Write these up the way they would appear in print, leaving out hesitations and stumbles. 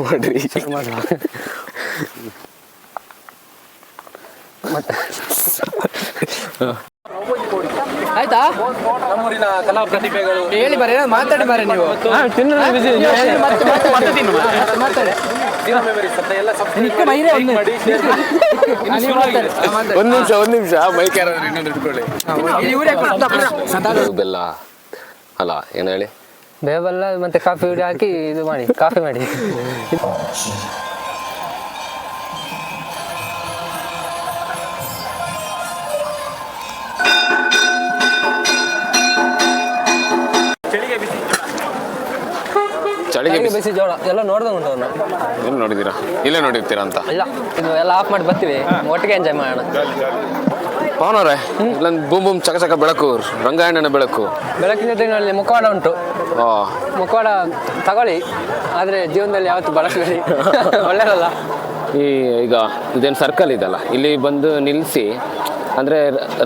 ಮಾಡ್ರಿ ಮಾಡುವ. ಮತ್ತೆ ಆಯ್ತಾ ನಮ್ಮೂರಿನ ಕಲಾ ಪ್ರತಿಭೆಗಳು ಹೇಳಿ ಬರೀ ಮಾತಾಡಿ ಬರೀ ನೀವು ಮಾತಾಡಿ ಒಂದ್ ನಿಮಿಷ ಮೈಕ್ ಯಾರಾದ್ರೂ ಇನ್ನೊಂದು ಇಟ್ಕೊಳ್ಳಿ. ಬೆಲ್ಲ ಅಲ್ಲ ಏನು ಹೇಳಿ, ಬೇವೆಲ್ಲ ಮತ್ತೆ ಕಾಫಿ ಹುಡಿ ಹಾಕಿ ಇದು ಮಾಡಿ ಕಾಫಿ ಮಾಡಿ. ಚಳಿಗೆ ಬಿಸಿ ಜೋಳ ಎಲ್ಲ ನೋಡ್ದಂಗೆ ಉಂಟು ಅವ್ನು. ಏನು ನೋಡಿದ್ದೀರಾ? ಇಲ್ಲೇ ನೋಡಿರ್ತೀರಾ ಅಂತ? ಇಲ್ಲ ಇದು ಎಲ್ಲ ಆಫ್ ಮಾಡಿ ಬರ್ತೀವಿ, ಒಟ್ಟಿಗೆ ಎಂಜಾಯ್ ಮಾಡೋಣ. ಪವನವ್ರೆ, ಇಲ್ಲೊಂದು ಬೂಮ್ ಬೂಮ್ ಚಕ ಚಕ ಬೆಳಕು, ರಂಗಾಯಣನ ಬೆಳಕು. ಬೆಳಕಿನ ಜೊತೆನಲ್ಲಿ ಮುಖವಾಡ ಉಂಟು, ಮುಖವಾಡ ತಗೊಳ್ಳಿ, ಆದರೆ ಜೀವನದಲ್ಲಿ ಯಾವತ್ತು ಬಳಸಬೇಡಿ, ಒಳ್ಳೆಯದಲ್ಲ. ಈಗ ಇದೇನು ಸರ್ಕಲ್ ಇದಲ್ಲ, ಇಲ್ಲಿ ಬಂದು ನಿಲ್ಲಿಸಿ ಅಂದರೆ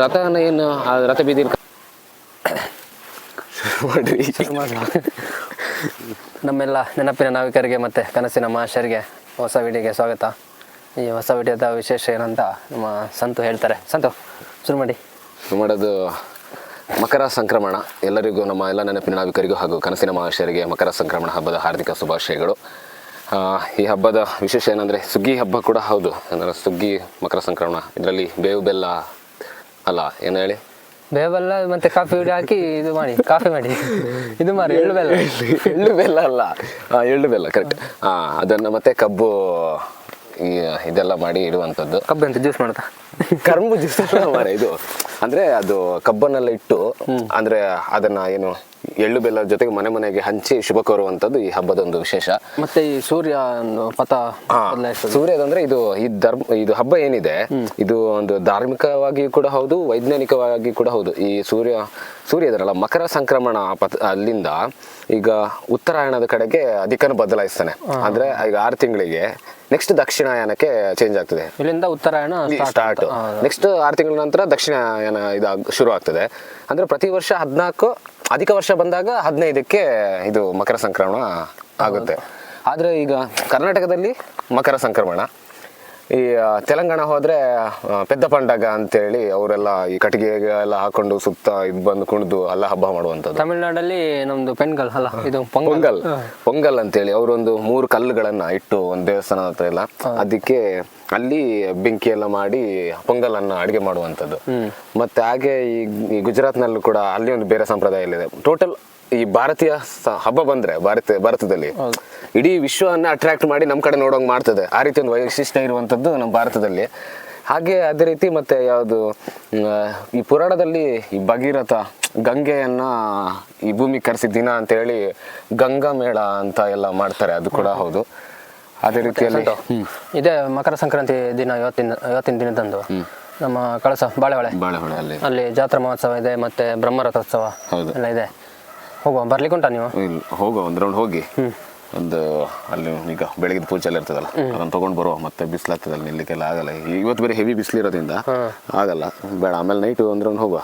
ರಥನ ಏನು ರಥ ಬೀದಿ ಮಾಡ್ರಿ. ನಮ್ಮೆಲ್ಲ ನೆನಪಿನ ನಾವಿಕರಿಗೆ ಮತ್ತು ಕನಸಿನ ಮಹಾಶಯರಿಗೆ ಹೊಸ ವಿಡಿಯೋಗೆ ಸ್ವಾಗತ. ಈ ಹೊಸ ವಿಡಿಯೋದ ವಿಶೇಷ ಏನಂತ ನಮ್ಮ ಸಂತು ಹೇಳ್ತಾರೆ. ಸಂತು ಶುರು ಮಾಡಿ. ಶುರು ಮಾಡೋದು ಮಕರ ಸಂಕ್ರಮಣ. ಎಲ್ಲರಿಗೂ, ನಮ್ಮ ಎಲ್ಲ ನೆನಪಿನ ನಾವಿಕರಿಗೂ ಹಾಗೂ ಕನಸಿನ ಮಹಾಶಯರಿಗೆ ಮಕರ ಸಂಕ್ರಮಣ ಹಬ್ಬದ ಹಾರ್ದಿಕ ಶುಭಾಶಯಗಳು. ಈ ಹಬ್ಬದ ವಿಶೇಷ ಏನಂದರೆ ಸುಗ್ಗಿ ಹಬ್ಬ ಕೂಡ ಹೌದು. ಅಂದರೆ ಸುಗ್ಗಿ ಮಕರ ಸಂಕ್ರಮಣ, ಇದರಲ್ಲಿ ಬೇವು ಬೆಲ್ಲ ಅಲ್ಲ ಏನು ಹೇಳಿ, ಬೇವೆಲ್ಲ ಮತ್ತೆ ಕಾಫಿ ಹುಡಿ ಹಾಕಿ ಇದು ಮಾಡಿ ಕಾಫಿ ಮಾಡಿ ಇದು ಮಾಡಿ ಎಳ್ಳು ಬೆಲ್ಲ. ಎಳ್ಳು ಬೆಲ್ಲ ಅಲ್ಲ, ಎಳ್ಳು ಬೆಲ್ಲ ಕರೆಕ್ಟ್. ಅದನ್ನು ಮತ್ತೆ ಕಬ್ಬು ಇದೆಲ್ಲ ಮಾಡಿ ಇಡುವಂಥದ್ದು. ಕಬ್ಬು ಅಂತ ಜ್ಯೂಸ್ ಮಾಡುತ್ತಾ? ಕರ್ಬು ಜ್ಯೂಸ್ ಮಾರ ಇದು. ಅಂದರೆ ಅದು ಕಬ್ಬನ್ನೆಲ್ಲ ಇಟ್ಟು ಅಂದರೆ ಅದನ್ನು ಏನು ಎಳ್ಳು ಬೆಲ್ಲ ಜೊತೆಗೆ ಮನೆ ಮನೆಗೆ ಹಂಚಿ ಶುಭ ಕೋರುವಂಥದ್ದು ಈ ಹಬ್ಬದೊಂದು ವಿಶೇಷ. ಮತ್ತೆ ಈ ಸೂರ್ಯ ಪಥ ಸೂರ್ಯದಂದ್ರೆ ಇದು ಹಬ್ಬ ಏನಿದೆ, ಇದು ಒಂದು ಧಾರ್ಮಿಕವಾಗಿ ಕೂಡ ಹೌದು, ವೈಜ್ಞಾನಿಕವಾಗಿ ಕೂಡ ಹೌದು. ಈ ಸೂರ್ಯದಲ್ಲ ಮಕರ ಸಂಕ್ರಮಣ ಅಲ್ಲಿಂದ ಈಗ ಉತ್ತರಾಯಣದ ಕಡೆಗೆ ದಿಕ್ಕನ್ನು ಬದಲಾಯಿಸ್ತಾನೆ. ಅಂದ್ರೆ ಈಗ 6 ತಿಂಗಳಿಗೆ ನೆಕ್ಸ್ಟ್ ದಕ್ಷಿಣಾಯನಕ್ಕೆ ಚೇಂಜ್ ಆಗ್ತದೆ. ಇಲ್ಲಿಂದ ಉತ್ತರಾಯಣ ಸ್ಟಾರ್ಟ್. ನೆಕ್ಸ್ಟ್ 6 ತಿಂಗಳ ನಂತರ ದಕ್ಷಿಣಾಯನ ಶುರು ಆಗ್ತದೆ. ಅಂದ್ರೆ ಪ್ರತಿ ವರ್ಷ 14, ಅಧಿಕ ವರ್ಷ ಬಂದಾಗ 15ಕ್ಕೆ ಇದು ಮಕರ ಸಂಕ್ರಮಣ ಆಗುತ್ತೆ. ಆದರೆ ಈಗ ಕರ್ನಾಟಕದಲ್ಲಿ ಮಕರ ಸಂಕ್ರಮಣ, ಈ ತೆಲಂಗಾಣ ಹೋದ್ರೆ ಪೆದ್ದ ಪಂಡಗ ಅಂತೇಳಿ ಅವರೆಲ್ಲ ಈ ಕಟ್ಟಿಗೆ ಎಲ್ಲ ಹಾಕೊಂಡು ಸುತ್ತ ಇದು ಬಂದು ಕುಣಿದು ಎಲ್ಲ ಹಬ್ಬ ಮಾಡುವಂಥದ್ದು. ತಮಿಳುನಾಡಲ್ಲಿ ನಮ್ದು ಪೆಣ್ಗಲ್ ಅಲ್ಲ, ಇದು ಪೊಂಗಲ್ ಅಂತೇಳಿ ಅವರೊಂದು 3 ಕಲ್ಲುಗಳನ್ನ ಇಟ್ಟು ಒಂದು ದೇವಸ್ಥಾನ ಹತ್ರ ಎಲ್ಲ, ಅದಕ್ಕೆ ಅಲ್ಲಿ ಬೆಂಕಿ ಎಲ್ಲ ಮಾಡಿ ಪೊಂಗಲ್ ಅನ್ನ ಅಡಿಗೆ ಮಾಡುವಂಥದ್ದು. ಮತ್ತೆ ಹಾಗೆ ಈ ಗುಜರಾತ್ನಲ್ಲೂ ಕೂಡ ಅಲ್ಲಿ ಒಂದು ಬೇರೆ ಸಂಪ್ರದಾಯ ಇದೆ. ಟೋಟಲ್ ಈ ಭಾರತೀಯ ಹಬ್ಬ ಬಂದ್ರೆ ಭಾರತದಲ್ಲಿ ಇಡೀ ವಿಶ್ವವನ್ನ ಅಟ್ರಾಕ್ಟ್ ಮಾಡಿ ನಮ್ಮ ಕಡೆ ನೋಡೋಂಗ್ ಮಾಡ್ತದೆ. ಆ ರೀತಿ ಒಂದು ವೈಶಿಷ್ಟ್ಯ ಇರುವಂಥದ್ದು ನಮ್ಮ ಭಾರತದಲ್ಲಿ. ಹಾಗೆ ಅದೇ ರೀತಿ ಮತ್ತೆ ಯಾವುದು ಈ ಪುರಾಣದಲ್ಲಿ ಈ ಭಗೀರಥ ಗಂಗೆಯನ್ನ ಈ ಭೂಮಿಗೆ ಕರೆಸಿದ ದಿನ ಅಂತ ಹೇಳಿ ಗಂಗಾ ಮೇಳ ಅಂತ ಎಲ್ಲ ಮಾಡ್ತಾರೆ, ಅದು ಕೂಡ ಹೌದು. ಅದೇ ರೀತಿಯಲ್ಲಿ ಇದೇ ಮಕರ ಸಂಕ್ರಾಂತಿ ದಿನ ಇವತ್ತಿನ ದಿನದಂದು ನಮ್ಮ ಕಳಸ ಬಾಳೆಹೊಳೆ ಅಲ್ಲಿ ಜಾತ್ರಾ ಮಹೋತ್ಸವ ಇದೆ, ಮತ್ತೆ ಬ್ರಹ್ಮರಥೋತ್ಸವ ಎಲ್ಲ ಇದೆ. ಹೋಗುವ, ಬರ್ಲಿಕ್ಕೆ ಉಂಟಾ ನೀವು? ಹೋಗುವ, ಒಂದು ರೌಂಡ್ ಹೋಗಿ ಒಂದು ಅಲ್ಲಿ ಈಗ ಬೆಳಗಿನ ಪೂಜೆ ಎಲ್ಲ ಇರ್ತದಲ್ಲ, ಅದನ್ನ ತಗೊಂಡ್ ಬರುವ. ಮತ್ತೆ ಬಿಸಿಲಾಗ್ತದಲ್ಲ, ನಿಲ್ಲಿಕ್ಕೆಲ್ಲ ಆಗಲ್ಲ. ಇವತ್ತು ಬೇರೆ ಹೆವಿ ಬಿಸಿಲಿರೋದ್ರಿಂದ ಆಗಲ್ಲ, ಬೇಡ. ಆಮೇಲೆ ನೈಟ್ ಒಂದು ರೌಂಡ್ ಹೋಗುವ.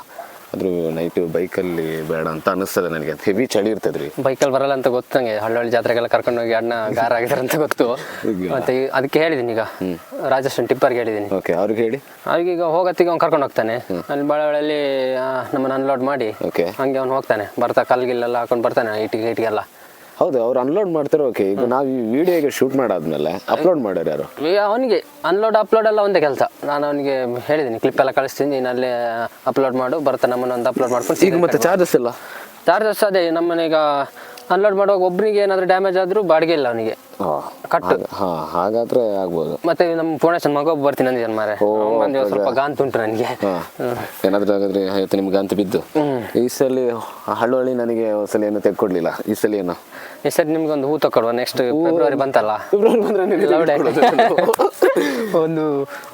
ಆದ್ರೂ ನೈಟ್ ಬೈಕಲ್ಲಿ ಬೇಡ ಅಂತ ಅನಿಸ್ತದೆ ನನಗೆ, ಹೆವಿ ಚಳಿ ಇರ್ತದ್ರಿ. ಬೈಕಲ್ಲಿ ಬರಲ್ಲ ಅಂತ ಗೊತ್ತು ನಂಗೆ, ಹಳ್ಳಿ ಜಾತ್ರೆಗೆಲ್ಲ ಕರ್ಕೊಂಡು ಹೋಗಿ ಅಣ್ಣ ಗಾರ ಆಗಿದ್ದಾರೆ ಅಂತ ಗೊತ್ತು. ಮತ್ತೆ ಅದಕ್ಕೆ ಹೇಳಿದೀನಿ, ಈಗ ರಾಜಸ್ಥಾನ್ ಟಿಪ್ಪರ್ಗೆ ಹೇಳಿದೀನಿ. ಅವ್ರಿಗೆ ಹೇಳಿ, ಅವ್ರಿಗೆ ಈಗ ಹೋಗತ್ತಿಗೆ ಅವ್ನು ಕರ್ಕೊಂಡು ಹೋಗ್ತಾನೆ. ಅಲ್ಲಿ ಬಾಳೆಹೊಳೆಯಲ್ಲಿ ನಮ್ಮನ್ನ ಅನ್ಲೋಡ್ ಮಾಡಿ ಹಂಗೆ ಅವ್ನು ಹೋಗ್ತಾನೆ, ಬರ್ತಾ ಕಲ್ಗಿಲ್ಲೆಲ್ಲ ಹಾಕೊಂಡು ಬರ್ತಾನೆ ಇಟಿಗೆಲ್ಲ. ಹೌದು, ಅವ್ರು ಅನ್ಲೋಡ್ ಮಾಡ್ತಾರೆ. ಓಕೆ, ಈಗ ನಾವು ಈ ವಿಡಿಯೋಗೆ ಶೂಟ್ ಮಾಡಾದ್ಮೇಲೆ ಅಪ್ಲೋಡ್ ಮಾಡ್ಯಾರ ಯಾರು? ಅವನಿಗೆ ಅಪ್ಲೋಡ್ ಎಲ್ಲ ಒಂದೇ ಕೆಲಸ. ನಾನು ಅವನಿಗೆ ಹೇಳಿದ್ದೀನಿ, ಕ್ಲಿಪ್ ಎಲ್ಲ ಕಳಿಸ್ತೀನಿ, ನೀನು ಅಲ್ಲೇ ಅಪ್ಲೋಡ್ ಮಾಡು, ಬರ್ತಾ ನಮ್ಮನ್ನ ಒಂದು ಅಪ್ಲೋಡ್ ಮಾಡ್ಕೊಂಡು. ಈಗ ಮತ್ತೆ ಚಾರ್ಜಸ್ ಅದೇ ನಮ್ಮನೀಗ ಅನ್ಲೋಡ್ ಮಾಡುವಾಗ ಒಬ್ಬನಿಗೆ ಏನಾದರೂ ಡ್ಯಾಮೇಜ್ ಆದ್ರೂ ಬಾಡಿಗೆ ಇಲ್ಲ ಅವನಿಗೆ, ಕಟ್ಟು. ಹಾಗಾದ್ರೆ ಆಗ್ಬೋದು. ಮತ್ತೆ ನಮ್ಮ ಪುಣೇಶನ್ ಮಗ ಒಬ್ಬ ಬರ್ತೀನಿ ಅಂದಿದ್ದಾನೆ ಮಾರೆ, ಸ್ವಲ್ಪ ಗಾಂತ್ ಉಂಟು ನನಗೆ. ಏನಾದ್ರೂ ಹಾಗಾದ್ರೆ ಆಯ್ತು ನಿಮ್ಗೆ ಗಾಂತ ಬಿದ್ದು. ಈ ಸಲ ಹಳ್ಳಿ ನನಗೆ ಒಂದ್ಸಲ ಏನು ತೆಗ್ಕೊಡ್ಲಿಲ್ಲ. ಈ ಸಲ ಏನು ಈ ಸರಿ ನಿಮ್ಗೊಂದು ಹೂ ತಕೊಡುವ. ನೆಕ್ಸ್ಟ್ ಫೆಬ್ರವರಿ ಬಂತಲ್ಲ, ಒಂದು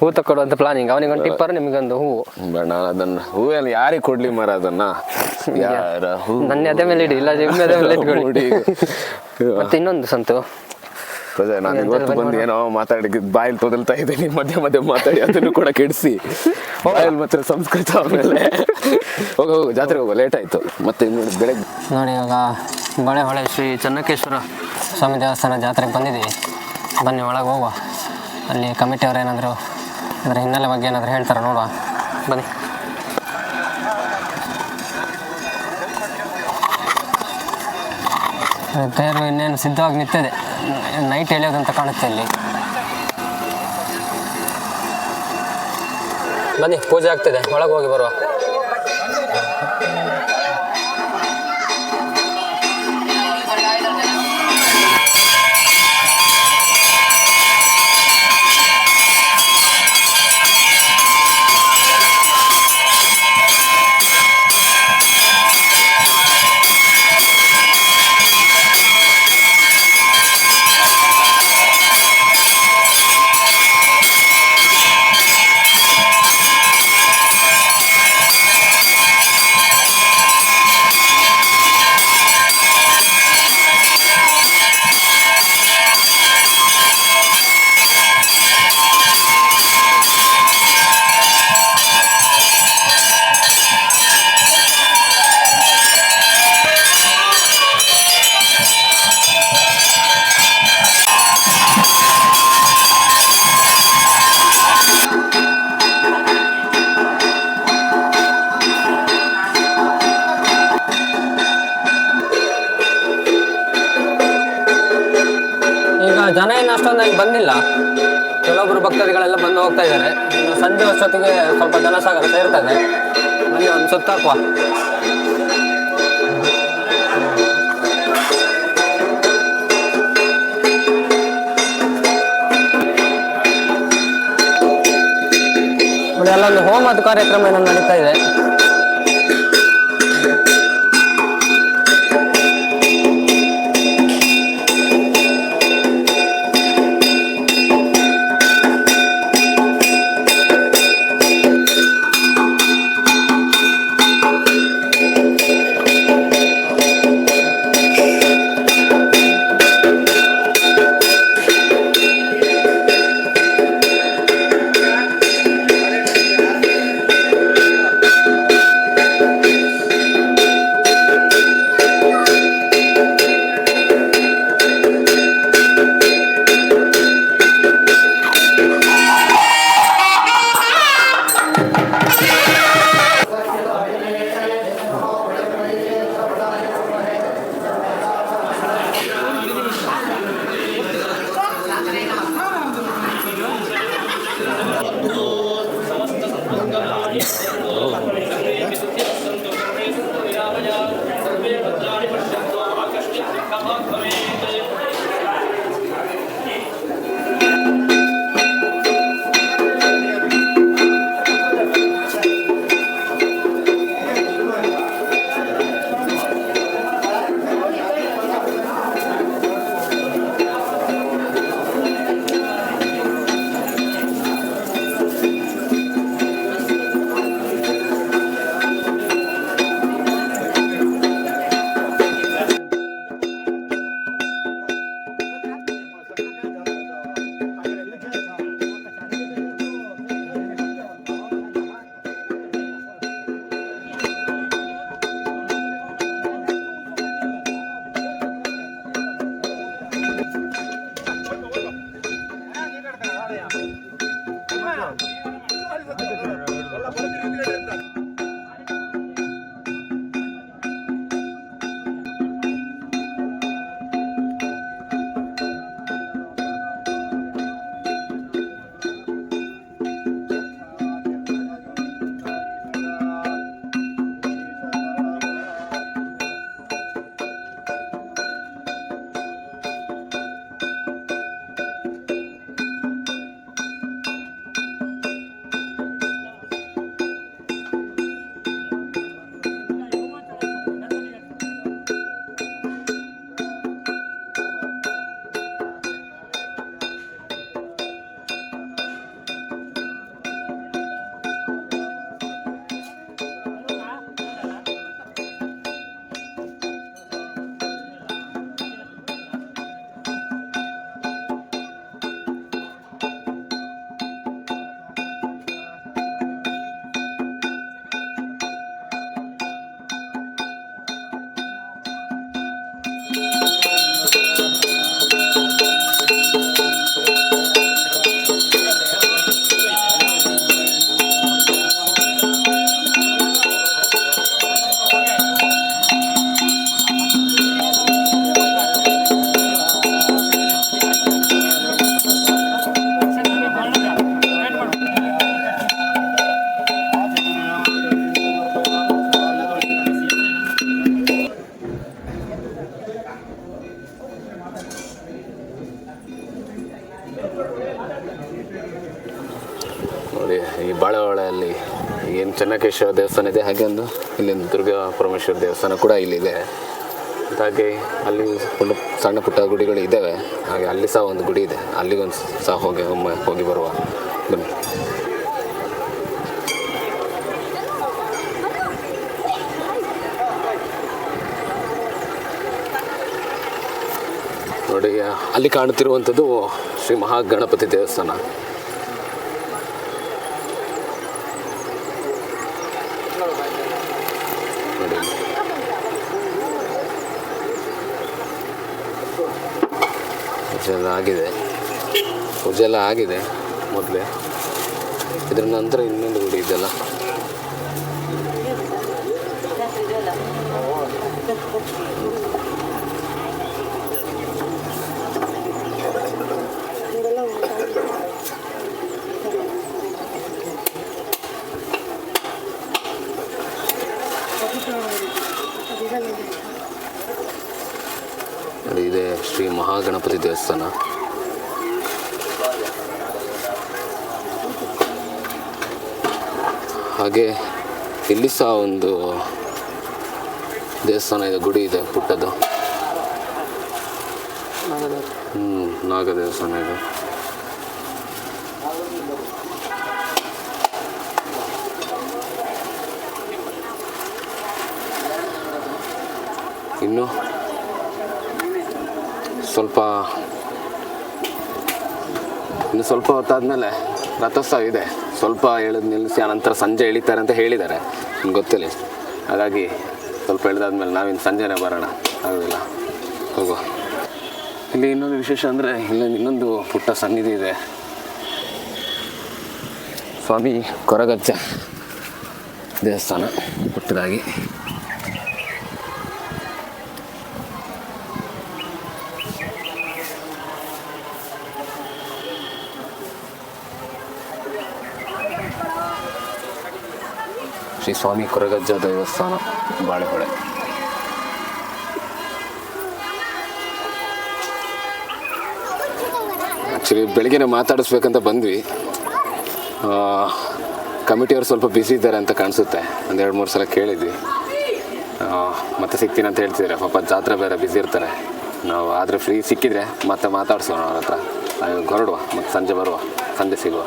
ಹೂ ತಕೊಡುವಂತ ಪ್ಲಾನಿಂಗ್. ಅವನಿಗೊಂದು ಟಿಪ್ಪರ್, ನಿಮ್ಗೊಂದು ಹೂವು. ಬೇಡ, ಅದನ್ನ ಹೂವೆಲ್ಲ ಯಾರಿಗೆ ಕೊಡ್ಲಿ ಮರ, ಅದನ್ನ ನನ್ನ ಅದೇ ಮೇಲೆ ಇಡಿ, ಇಲ್ಲ ಇಟ್ಕೊಳ್ಳಿ. ಮತ್ತೆ ಇನ್ನೊಂದು ಸಂತು, ನಾನು ಇವತ್ತು ಬಂದು ಏನೋ ಮಾತಾಡಿ ಬಾಯಲ್ಲಿ ತೊದಲ್ತಾ ಇದ್ದೀನಿ, ಮಧ್ಯೆ ಮಾತಾಡಿ ಅದನ್ನು ಕೂಡ ಕೆಡಿಸಿ ಬಾಯಲ್ಲಿ ಮಾತ್ರ ಸಂಸ್ಕೃತ. ಆಮೇಲೆ ಹೋಗೋ ಜಾತ್ರೆಗೆ ಹೋಗೋ ಲೇಟ್ ಆಯ್ತು. ಮತ್ತೆ ಬೆಳಗ್ಗೆ ನೋಡಿ, ಇವಾಗ ಬಾಳೆಹೊಳೆ ಶ್ರೀ ಚನ್ನಕೇಶ್ವರ ಸ್ವಾಮಿ ದೇವಸ್ಥಾನ ಜಾತ್ರೆಗೆ ಬಂದಿದ್ದೀವಿ. ಬನ್ನಿ ಒಳಗೆ ಹೋಗುವ. ಅಲ್ಲಿ ಕಮಿಟಿಯವ್ರು ಏನಾದರೂ ಅದರ ಹಿನ್ನೆಲೆ ಬಗ್ಗೆ ಏನಾದರೂ ಹೇಳ್ತಾರೆ ನೋಡುವ. ಬನ್ನಿ. ತೇರು ಇನ್ನೇನು ಸಿದ್ಧವಾಗಿ ನಿಂತಿದೆ. ನೈಟ್ ಎಳೆಯೋದಂತ ಕಾಣುತ್ತೆ ಇಲ್ಲಿ. ಬನ್ನಿ, ಪೂಜೆ ಆಗ್ತಿದೆ, ಒಳಗೆ ಹೋಗಿ ಬರುವ. ಈಗ ಜನ ಏನು ಅಷ್ಟೊಂದಾಗಿ ಬಂದಿಲ್ಲ. ಕೆಲವೊಬ್ಬರು ಭಕ್ತಾದಿಗಳೆಲ್ಲ ಬಂದು ಹೋಗ್ತಾ ಇದ್ದಾರೆ. ಇನ್ನು ಸಂಜೆ ಅಷ್ಟೊತ್ತಿಗೆ ಸ್ವಲ್ಪ ಜನಸಾಗರ ಸೇರ್ತದೆ. ಬನ್ನಿ, ಒಂದು ಸುತ್ತಾಕುವ. ನೋಡಿ, ಅಲ್ಲೊಂದು ಹೋಮದ ಕಾರ್ಯಕ್ರಮ ಏನೋ ನಡೀತಾ ಇದೆ. ಚೆನ್ನಕೇಶ್ವರ ದೇವಸ್ಥಾನ ಇದೆ, ಹಾಗೆ ಒಂದು ಇಲ್ಲೊಂದು ದುರ್ಗಾ ಪರಮೇಶ್ವರ ದೇವಸ್ಥಾನ ಕೂಡ ಇಲ್ಲಿದೆ. ಹಾಗೆ ಅಲ್ಲಿ ಒಂದು ಸಣ್ಣ ಪುಟ್ಟ ಗುಡಿಗಳು ಇದ್ದಾವೆ. ಹಾಗೆ ಅಲ್ಲಿ ಸಹ ಒಂದು ಗುಡಿ ಇದೆ, ಅಲ್ಲಿಗೊಂದು ಸಹ ಒಮ್ಮೆ ಹೋಗಿ ಬರುವ. ಬನ್ನಿ. ನೋಡಿ, ಅಲ್ಲಿ ಕಾಣುತ್ತಿರುವಂಥದ್ದು ಶ್ರೀ ಮಹಾಗಣಪತಿ ದೇವಸ್ಥಾನ. ನೋಡಿ, ಪೂಜೆ ಎಲ್ಲ ಆಗಿದೆ ಮೊದಲೇ. ಇದರ ನಂತರ ಇನ್ನೊಂದು ಗುಡಿ ಇದೆಲ್ಲ. ನೋಡಿ, ಇದೆ ಶ್ರೀ ಮಹಾಗಣಪತಿ ದೇವಸ್ಥಾನ. ಹಾಗೆ ಇಲ್ಲಿ ಸಹ ಒಂದು ದೇವಸ್ಥಾನ ಇದೆ, ಗುಡಿ ಇದೆ ಪುಟ್ಟದ್ದು. ನಾಗ ದೇವಸ್ಥಾನ ಇದೆ. ಇನ್ನು ಸ್ವಲ್ಪ ಹೊತ್ತಾದಮೇಲೆ ರಥೋತ್ಸವ ಇದೆ. ಸ್ವಲ್ಪ ಎಳೆದು ನಿಲ್ಲಿಸಿ ಅನಂತರ ಸಂಜೆ ಎಳಿತಾರೆ ಅಂತ ಹೇಳಿದ್ದಾರೆ, ನಿಮ್ಗೆ ಗೊತ್ತಿಲ್ಲ. ಹಾಗಾಗಿ ಸ್ವಲ್ಪ ಎಳೆದಾದ್ಮೇಲೆ ನಾವಿನ್ನು ಸಂಜೆನೇ ಬರೋಣ, ಆಗೋದಿಲ್ಲ, ಹೋಗುವ. ಇಲ್ಲಿ ಇನ್ನೊಂದು ವಿಶೇಷ ಅಂದರೆ ಇಲ್ಲೊಂದು ಇನ್ನೊಂದು ಪುಟ್ಟ ಸನ್ನಿಧಿ ಇದೆ. ಸ್ವಾಮಿ ಕೊರಗಜ್ಜ ದೇವಸ್ಥಾನ ಪುಟ್ಟದಾಗಿ. ಶ್ರೀ ಸ್ವಾಮಿ ಕೊರಗಜ್ಜ ದೇವಸ್ಥಾನ, ಬಾಳೆಹೊಳೆ. ಆ್ಯಕ್ಚುಲಿ ಬೆಳಗ್ಗೆ ಮಾತಾಡಿಸ್ಬೇಕಂತ ಬಂದ್ವಿ. ಕಮಿಟಿಯವ್ರು ಸ್ವಲ್ಪ ಬ್ಯುಸಿ ಇದ್ದಾರೆ ಅಂತ ಕಾಣಿಸುತ್ತೆ. ಒಂದು 2-3 ಸಲ ಕೇಳಿದ್ವಿ, ಮತ್ತೆ ಸಿಗ್ತೀನಿ ಅಂತ ಹೇಳ್ತಿದ್ದಾರೆ. ಪಾಪ ಜಾತ್ರೆ ಬೇರೆ ಬ್ಯುಸಿ ಇರ್ತಾರೆ. ನಾವು ಆದರೆ ಫ್ರೀ ಸಿಕ್ಕಿದ್ರೆ ಮತ್ತೆ ಮಾತಾಡ್ಸೋಣ ಅವ್ರ ಹತ್ರ. ಹೊರಡುವ, ಮತ್ತು ಸಂಜೆ ಬರುವ, ಸಂಜೆ ಸಿಗುವ.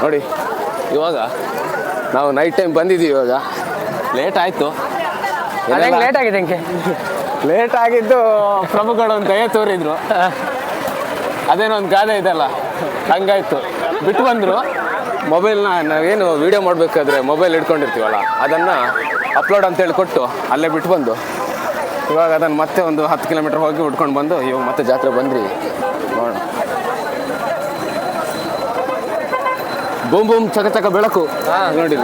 ನೋಡಿ ಇವಾಗ ನಾವು ನೈಟ್ ಟೈಮ್ ಬಂದಿದ್ದೀವಿ, ಇವಾಗ ಲೇಟ್ ಆಯಿತು. ಲೇಟ್ ಆಗಿದೆ ಹೆಂಗೆ? ಲೇಟ್ ಆಗಿದ್ದು ಪ್ರಭುಗಳು ಒಂದು ದಯ ತೋರಿದ್ರು, ಅದೇನೋ ಒಂದು ಗಾದೆ ಇದೆಲ್ಲ, ಹಂಗಾಯ್ತು. ಬಿಟ್ಟು ಬಂದರು ಮೊಬೈಲ್ನ. ನಾವೇನು ವೀಡಿಯೋ ಮಾಡಬೇಕಾದ್ರೆ ಮೊಬೈಲ್ ಇಟ್ಕೊಂಡಿರ್ತೀವಲ್ಲ, ಅದನ್ನು ಅಪ್ಲೋಡ್ ಅಂತೇಳಿ ಕೊಟ್ಟು ಅಲ್ಲೇ ಬಿಟ್ಟು ಬಂದು ಇವಾಗ ಅದನ್ನು ಮತ್ತೆ ಒಂದು 10 ಕಿಲೋಮೀಟ್ರ್ ಹೋಗಿ ಉಟ್ಕೊಂಡು ಬಂದು ಇವಾಗ ಮತ್ತೆ ಜಾತ್ರೆ ಬಂದ್ರಿ. ನೋಡೋಣ. ಬೂಮ್ ಬೂಮ್ ಚಕ ಚಕ ಬೆಳಕು ನೋಡಿ.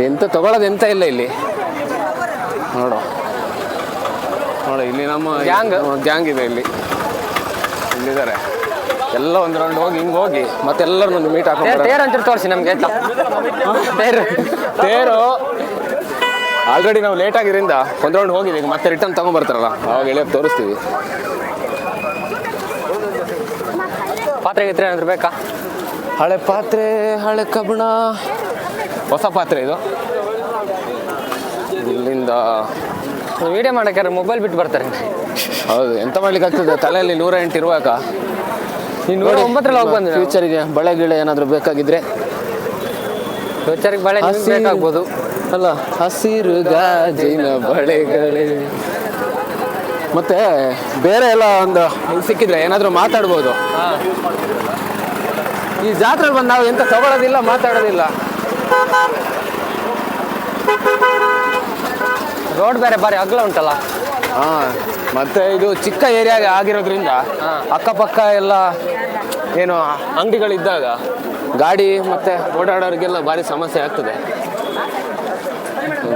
ಎಂತ ತಗೊಳ್ಳೋದು ಎಂತ ಇಲ್ಲ ಇಲ್ಲಿ. ನೋಡು ಇಲ್ಲಿ ನಮ್ಮ ಗ್ಯಾಂಗ್ ಇದೆ, ಇಲ್ಲಿದ್ದಾರೆ ಎಲ್ಲ. ಒಂದು ರೌಂಡ್ ಹೋಗಿ ಹಿಂಗೆ ಹೋಗಿ ಮತ್ತೆ ಎಲ್ಲರನ್ನು ಮೀಟ್ ಹಾಕೊಂಡು ತೇರು ಅಂತ ತೋರಿಸಿ ನಮ್ಗೆ. ತೇರು ಆಲ್ರೆಡಿ ನಾವು ಲೇಟ್ ಆಗಿರಿಂದ ಒಂದು ರೌಂಡ್ ಹೋಗಿದ್ದೀವಿ, ಈಗ ಮತ್ತೆ ರಿಟರ್ನ್ ತಗೊಂಡ್ಬರ್ತಾರಲ್ಲ ಅವಾಗ ಎಳೆಯೋದು ತೋರಿಸ್ತೀವಿ. ಪಾತ್ರೆ ಗಿತ್ರೆ ಏನಾದ್ರು ಬೇಕಾ? ಹಳೆ ಪಾತ್ರೆ, ಹಳೆ ಕಬ್ಬಣ, ಹೊಸ ಪಾತ್ರೆ ಇದು. ಇಲ್ಲಿಂದ ವಿಡಿಯೋ ಮಾಡೋಕ್ಕಾರೆ ಮೊಬೈಲ್ ಬಿಟ್ಟು ಬರ್ತಾರೆ. ಹೌದು, ಎಂತ ಮಾಡ್ಲಿಕ್ಕೆ ಆಗ್ತದೆ, ತಲೆಯಲ್ಲಿ 108 ಇರುವಾಗ. ನೀನು 109ರಲ್ಲಿ ಹೋಗಿ ಬಂದು ಫ್ಯೂಚರಿಗೆ ಬಳೆ ಗಿಳೆ ಏನಾದರೂ ಬೇಕಾಗಿದ್ರೆ ಫ್ಯೂಚರಿಗೆ ಬಳೆ ಬೇಕಾಗ್ಬೋದು ಅಲ್ಲ. ಹಸಿರು ಗಾಜಿನ ಬಳೆಗಳೇ. ಮತ್ತೆ ಬೇರೆ ಎಲ್ಲ ಒಂದು ಸಿಕ್ಕಿದ್ರೆ ಏನಾದರೂ ಮಾತಾಡ್ಬೋದು. ಈ ಜಾತ್ರೆಗೆ ಬಂದು ನಾವು ಎಂತ ತಗೊಳ್ಳೋದಿಲ್ಲ, ಮಾತಾಡೋದಿಲ್ಲ. ರೋಡ್ ಬೇರೆ ಬಾರಿ ಅಗಲ ಉಂಟಲ್ಲ. ಮತ್ತೆ ಇದು ಚಿಕ್ಕ ಏರಿಯಾಗ ಆಗಿರೋದ್ರಿಂದ ಅಕ್ಕಪಕ್ಕ ಎಲ್ಲ ಏನು ಅಂಗಡಿಗಳಿದ್ದಾಗ ಗಾಡಿ ಮತ್ತೆ ಓಡಾಡೋರಿಗೆಲ್ಲ ಭಾರಿ ಸಮಸ್ಯೆ ಆಗ್ತದೆ.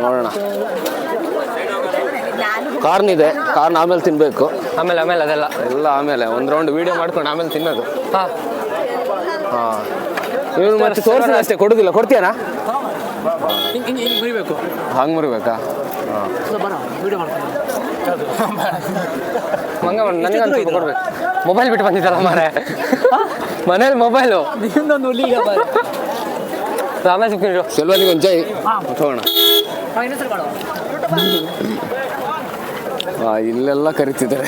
ನೋಡೋಣ. ಕಾರ್ನಿದೆ, ಕಾರ್ನ್ ಆಮೇಲೆ ತಿನ್ಬೇಕು. ಆಮೇಲೆ ಅದೆಲ್ಲ ಎಲ್ಲ ಆಮೇಲೆ ಒಂದು ರೌಂಡ್ ವಿಡಿಯೋ ಮಾಡ್ಕೊಂಡು ಆಮೇಲೆ ತಿನ್ನೋದು. ಇವ್ರು ಮತ್ತೆ ತೋರಿಸಿದ ಅಷ್ಟೇ, ಕೊಡುದಿಲ್ಲ. ಕೊಡ್ತೀಯನಾ? ಹಂಗೆ ಮುರಿಬೇಕಾ? ನನಗಂತೂ ಕೊಡ್ಬೇಕು. ಮೊಬೈಲ್ ಬಿಟ್ಟು ಬಂದಿದ್ದಲ್ಲ ಮಾರೆ, ಮನೇಲಿ ಮೊಬೈಲು. ಆಮೇಲೆ ಸಿಕ್ಕಿದ್ರು ಸೆಲ್ವನಿಗೆ ಒಂದು ಜೈ ತಗೋಣ. ಇಲ್ಲೆಲ್ಲ ಕರಿತಿದ್ದಾರೆ.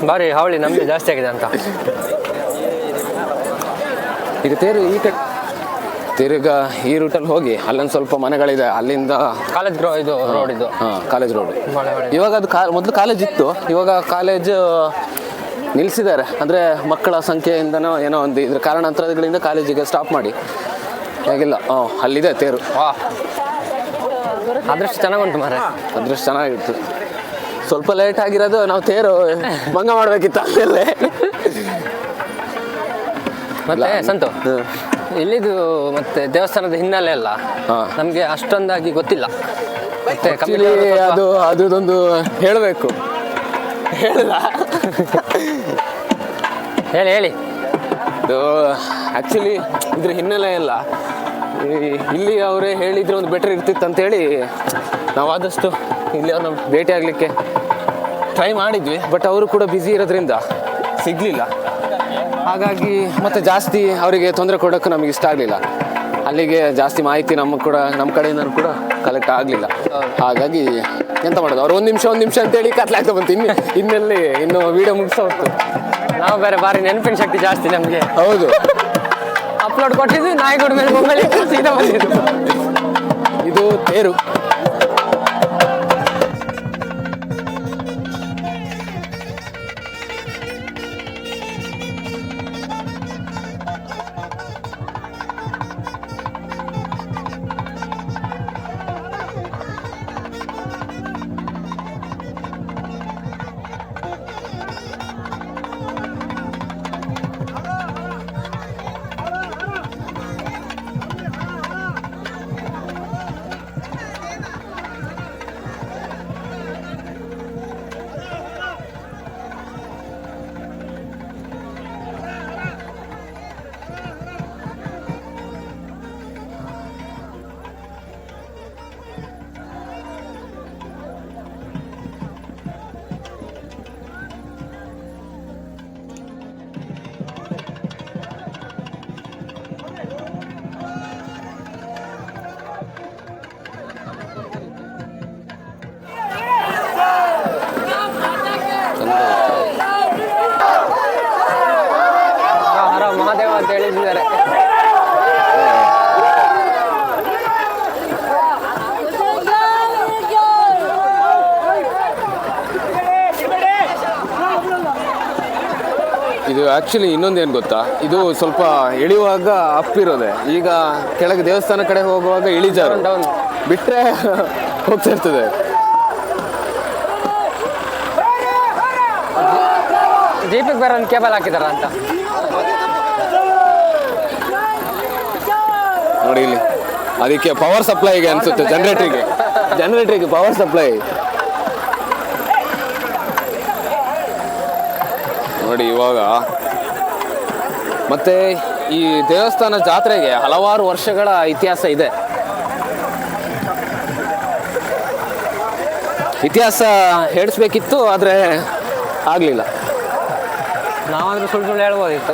ಬಾರಿ ಹಾವಳಿ ನಮಗೆ ಜಾಸ್ತಿ ಆಗಿದೆ ಅಂತ. ಈಗ ತೇರು ಈ ಕಡೆ ತಿರುಗಾ ಈ ರೂಟಲ್ಲಿ ಹೋಗಿ ಅಲ್ಲೊಂದು ಸ್ವಲ್ಪ ಮನೆಗಳಿದೆ, ಅಲ್ಲಿಂದ ಕಾಲೇಜ್ ಇದು ರೋಡ್ ಇದು. College road. ಇವಾಗ ಅದು ಮೊದಲು ಕಾಲೇಜ್ ಇತ್ತು, ಇವಾಗ ಕಾಲೇಜ್ ನಿಲ್ಲಿಸಿದ್ದಾರೆ. ಅಂದರೆ ಮಕ್ಕಳ ಸಂಖ್ಯೆಯಿಂದನೋ ಏನೋ ಒಂದು ಇದ್ರ ಕಾರಣಾಂತರಗಳಿಂದ ಕಾಲೇಜಿಗೆ ಸ್ಟಾಪ್ ಮಾಡಿ ಹೇಗಿಲ್ಲ. ಅಲ್ಲಿದೆ ತೇರು. ಅದೃಷ್ಟ ಚೆನ್ನಾಗುಂಟು ಮಾರೆ. ಅದೃಷ್ಟ ಚೆನ್ನಾಗಿತ್ತು. ಸ್ವಲ್ಪ ಲೇಟ್ ಆಗಿರೋದು, ನಾವು ತೇರು ಭಂಗ ಮಾಡಬೇಕಿತ್ತು ಅಲ್ಲೇ. ಮತ್ತೆ ಸಂತು, ಇಲ್ಲಿದು ಮತ್ತೆ ದೇವಸ್ಥಾನದ ಹಿನ್ನೆಲೆ ಎಲ್ಲ ನಮಗೆ ಅಷ್ಟೊಂದಾಗಿ ಗೊತ್ತಿಲ್ಲ. ಮತ್ತೆ ಅದು ಅದೊಂದು ಹೇಳಬೇಕು. ಹೇಳಿ. ಇದು ಆ್ಯಕ್ಚುಲಿ ಇದ್ರ ಹಿನ್ನೆಲೆ ಎಲ್ಲ ಇಲ್ಲಿ ಅವರೇ ಹೇಳಿದ್ರೆ ಒಂದು ಬೆಟರ್ ಇರ್ತಿತ್ತು ಅಂತೇಳಿ ನಾವು ಆದಷ್ಟು ಇಲ್ಲಿ ಅವ್ರನ್ನ ಭೇಟಿ ಆಗಲಿಕ್ಕೆ ಟ್ರೈ ಮಾಡಿದ್ವಿ. ಬಟ್ ಅವರು ಕೂಡ ಬ್ಯುಸಿ ಇರೋದ್ರಿಂದ ಸಿಗಲಿಲ್ಲ. ಹಾಗಾಗಿ ಮತ್ತೆ ಜಾಸ್ತಿ ಅವರಿಗೆ ತೊಂದರೆ ಕೊಡೋಕ್ಕೆ ನಮಗೆ ಇಷ್ಟ ಆಗಲಿಲ್ಲ. ಅಲ್ಲಿಗೆ ಜಾಸ್ತಿ ಮಾಹಿತಿ ನಮ್ಮ ಕಡೆಯಿಂದ ಕೂಡ ಕಲೆಕ್ಟ್ ಆಗಲಿಲ್ಲ. ಹಾಗಾಗಿ ಎಂತ ಮಾಡೋದು, ಅವ್ರು ಒಂದು ನಿಮಿಷ ಅಂತೇಳಿ ಕತ್ಲಾಗ್ತಾ ಬಂತು. ಇನ್ನು ವಿಡಿಯೋ ಮುಗಿಸ್ತಾ ಹೋಗ್ತು. ನಾವು ಬೇರೆ ಬಾರಿ ನೆನಪಿನ ಶಕ್ತಿ ಜಾಸ್ತಿ ನಮಗೆ. ಹೌದು, ಅಪ್ಲೋಡ್ ಕೊಟ್ಟಿದ್ವಿ, ನಾಯಿಗೋಡ್ ಮೇಲೆ ಮೊಬೈಲ್ ಸೀದಾ ಬಂದಿದ್ದು. ಇದು ತೇರು. ಆ್ಯಕ್ಚುಲಿ ಇನ್ನೊಂದು ಏನು ಗೊತ್ತಾ, ಇದು ಸ್ವಲ್ಪ ಇಳಿಯುವಾಗ ಅಪ್ಪಿರೋದೆ, ಈಗ ಕೆಳಗೆ ದೇವಸ್ಥಾನ ಕಡೆ ಹೋಗುವಾಗ ಇಳಿಜಾರು ಬಿಟ್ಟರೆ ಹೋಗ್ತಾ ಇರ್ತದೆ. ಜೀಪಿಗೆ ಬೇರೆ ಒಂದು ಕೇಬಲ್ ಹಾಕಿದಾರ ಅಂತ ನೋಡಿ ಇಲ್ಲಿ. ಅದಕ್ಕೆ ಪವರ್ ಸಪ್ಲೈಗೆ ಅನ್ಸುತ್ತೆ, ಜನರೇಟ್ರಿಗೆ ಪವರ್ ಸಪ್ಲೈ ನೋಡಿ ಇವಾಗ. ಮತ್ತೆ ಈ ದೇವಸ್ಥಾನ ಜಾತ್ರೆಗೆ ಹಲವಾರು ವರ್ಷಗಳ ಇತಿಹಾಸ ಇದೆ. ಇತಿಹಾಸ ಹೇಳಿಸ್ಬೇಕಿತ್ತು, ಆದರೆ ಆಗಲಿಲ್ಲ. ನಾವಾದ್ರೂ ಸುಳ್ಳು ಸುಳ್ಳು ಹೇಳ್ಬೋದಿತ್ತು.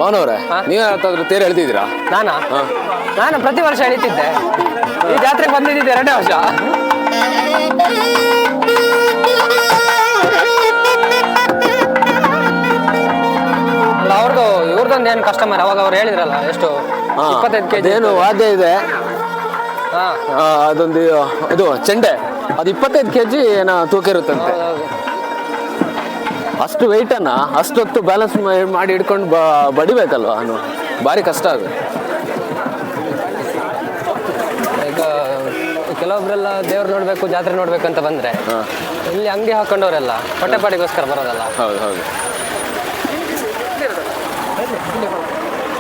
ಅವನವ್ರೆ, ನೀವು ಯಾವತ್ತಾದ್ರೂ ತೇರು ಎಳ್ತಿದ್ದೀರಾ? ನಾನು ಪ್ರತಿ ವರ್ಷ ಎಳಿತಿದ್ದೆ. ಈ ಜಾತ್ರೆಗೆ ಬಂದಿದ್ದೆ 2ನೇ ವರ್ಷ. ಅವ್ರದ್ದು ಇವ್ರದೊಂದು ಏನು ಕಸ್ಟಮರ್, ಅವಾಗ ಅವ್ರು ಹೇಳಿದ್ರಲ್ಲ ಎಷ್ಟು 25 kg ಏನು ವಾದ್ಯ ಇದೆ. ಅದೊಂದು ಇದು ಚೆಂಡೆ, ಅದು 25 kg ಏನೋ ತೂಕ ಇರುತ್ತಂತೆ. ಅಷ್ಟು ವೆಯ್ಟನ್ನ ಅಷ್ಟೊತ್ತು ಬ್ಯಾಲೆನ್ಸ್ ಮಾಡಿ ಹಿಡ್ಕೊಂಡು ಬಡಿಬೇಕಲ್ವ, ಅವನು ಭಾರಿ ಕಷ್ಟ ಅದು. ಈಗ ಕೆಲವೊಬ್ರೆಲ್ಲ ದೇವ್ರು ನೋಡ್ಬೇಕು, ಜಾತ್ರೆ ನೋಡ್ಬೇಕು ಅಂತ ಬಂದ್ರೆ ಇಲ್ಲಿ ಅಂಗಡಿ ಹಾಕೊಂಡವರೆಲ್ಲ ಹೊಟ್ಟೆಪಾಡಿಗೋಸ್ಕರ ಬರೋದಲ್ಲ. ಹೌದು.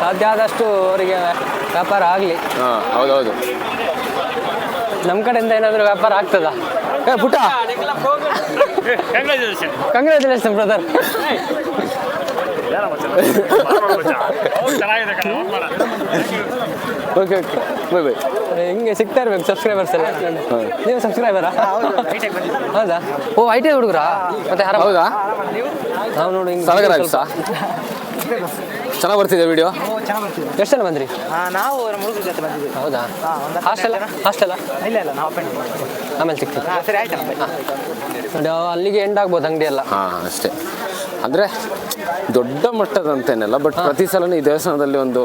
ಸಾಧ್ಯ ಆದಷ್ಟು ಅವರಿಗೆ ವ್ಯಾಪಾರ ಆಗಲಿ. ಹೌದು. ನಮ್ಮ ಕಡೆಯಿಂದ ಏನಾದರೂ ವ್ಯಾಪಾರ ಆಗ್ತದ? ಪುಟ್ಟ, ಕಂಗ್ರ್ಯಾಚುಲೇಷನ್ ಬ್ರದರ್. Okay by. ಹಿಂಗೆ ಸಿಗ್ತಾ ಇರ್ಬೇಕು ಸಬ್ಸ್ಕ್ರೈಬರ್ಸ್ ಎಲ್ಲ. ನೀವು ಸಬ್ಸ್ಕ್ರೈಬರಾ? ಹೌದಾ? ಓ ಐ ಟಿ ಹುಡುಗರಾ? ಮತ್ತೆ ಹೌದಾ? ನಾವು ನೋಡಿ ಚೆನ್ನಾಗಿ ಬರ್ತಿದೆ ವಿಡಿಯೋ. ಎಷ್ಟು ಜನ ಬಂದ್ರಿ? ನಾವು ಮುಳುಗು ಜೊತೆ ಬಂದಿದ್ದೀವಿ. ಹೌದಾ? ಹಾಸ್ಟೆಲ್ಲ ಇಲ್ಲ ನಾವು ಆಮೇಲೆ ಸಿಗ್ತೀವಿ. ಸರಿ ಆಯ್ತಲ್ಲ. ನೋಡಿ ಅಲ್ಲಿಗೆ ಎಂಡ್ ಆಗ್ಬೋದು ಅಂಗಡಿ ಎಲ್ಲ. ಅಷ್ಟೇ. ಅಂದರೆ ದೊಡ್ಡ ಮಟ್ಟದಂತೇನಲ್ಲ, ಬಟ್ ಪ್ರತಿ ಸಲನೂ ಈ ದೇವಸ್ಥಾನದಲ್ಲಿ ಒಂದು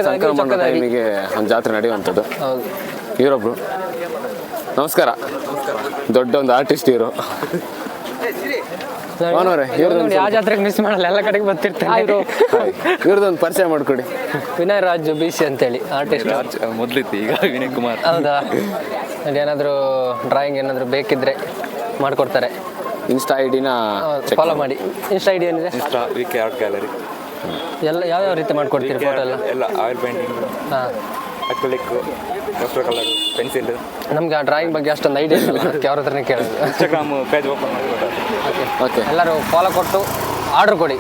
ಸಂಕ್ರಮಣ ಟೈಮಿಗೆ ಒಂದು ಜಾತ್ರೆ ನಡೆಯುವಂಥದ್ದು. ಹೌದು. ಇವರೊಬ್ರು, ನಮಸ್ಕಾರ. ದೊಡ್ಡ ಒಂದು ಆರ್ಟಿಸ್ಟ್ ಇವರು. ನೋಡಿ ಆ ಜಾತ್ರೆಗೆ ಮಿಸ್ ಮಾಡಲ್ಲ, ಎಲ್ಲ ಕಡೆಗೆ ಬರ್ತಿರ್ತಾರೆ. ಇವ್ರದೊಂದು ಪರಿಚಯ ಮಾಡಿಕೊಡಿ. ವಿನಯ್ ರಾಜ್ BC ಅಂತೇಳಿ ಆರ್ಟಿಸ್ಟ್. ಮೊದಲಿತ್ತು, ಈಗ ವಿನಯ್ ಕುಮಾರ್. ಹೌದಾ? ಅಲ್ಲಿ ಏನಾದರೂ ಡ್ರಾಯಿಂಗ್ ಏನಾದರೂ ಬೇಕಿದ್ರೆ ಮಾಡಿಕೊಡ್ತಾರೆ. ಇನ್ಸ್ಟಾ ಐಡಿನ ಫಾಲೋ ಮಾಡಿ. ಇನ್ಸ್ಟಾ ಐಡಿ ಏನಿದೆ? VK art gallery. ಎಲ್ಲ ಯಾವ್ಯಾವ ರೀತಿ ಮಾಡ್ಕೊಡ್ತೀರಿ ಫೋಟೋ ಎಲ್ಲ? ಎಲ್ಲ oil painting, acrylic, water colour, pencil. ನಮ್ಗೆ ಆ ಡ್ರಾಯಿಂಗ್ ಬಗ್ಗೆ ಅಷ್ಟೊಂದು ಐಡಿಯಾ ಇಲ್ಲ, ಅದಕ್ಕೆ ಅವ್ರ ಹತ್ರನೇ ಕೇಳೋದು. ಇನ್ಸ್ಟಾಗ್ರಾಮ್ ಪೇಜ್ ಓಪನ್ ಮಾಡಿ. ಓಕೆ, ಎಲ್ಲರೂ ಫಾಲೋ ಕೊಟ್ಟು ಆರ್ಡ್ರ್ ಕೊಡಿ.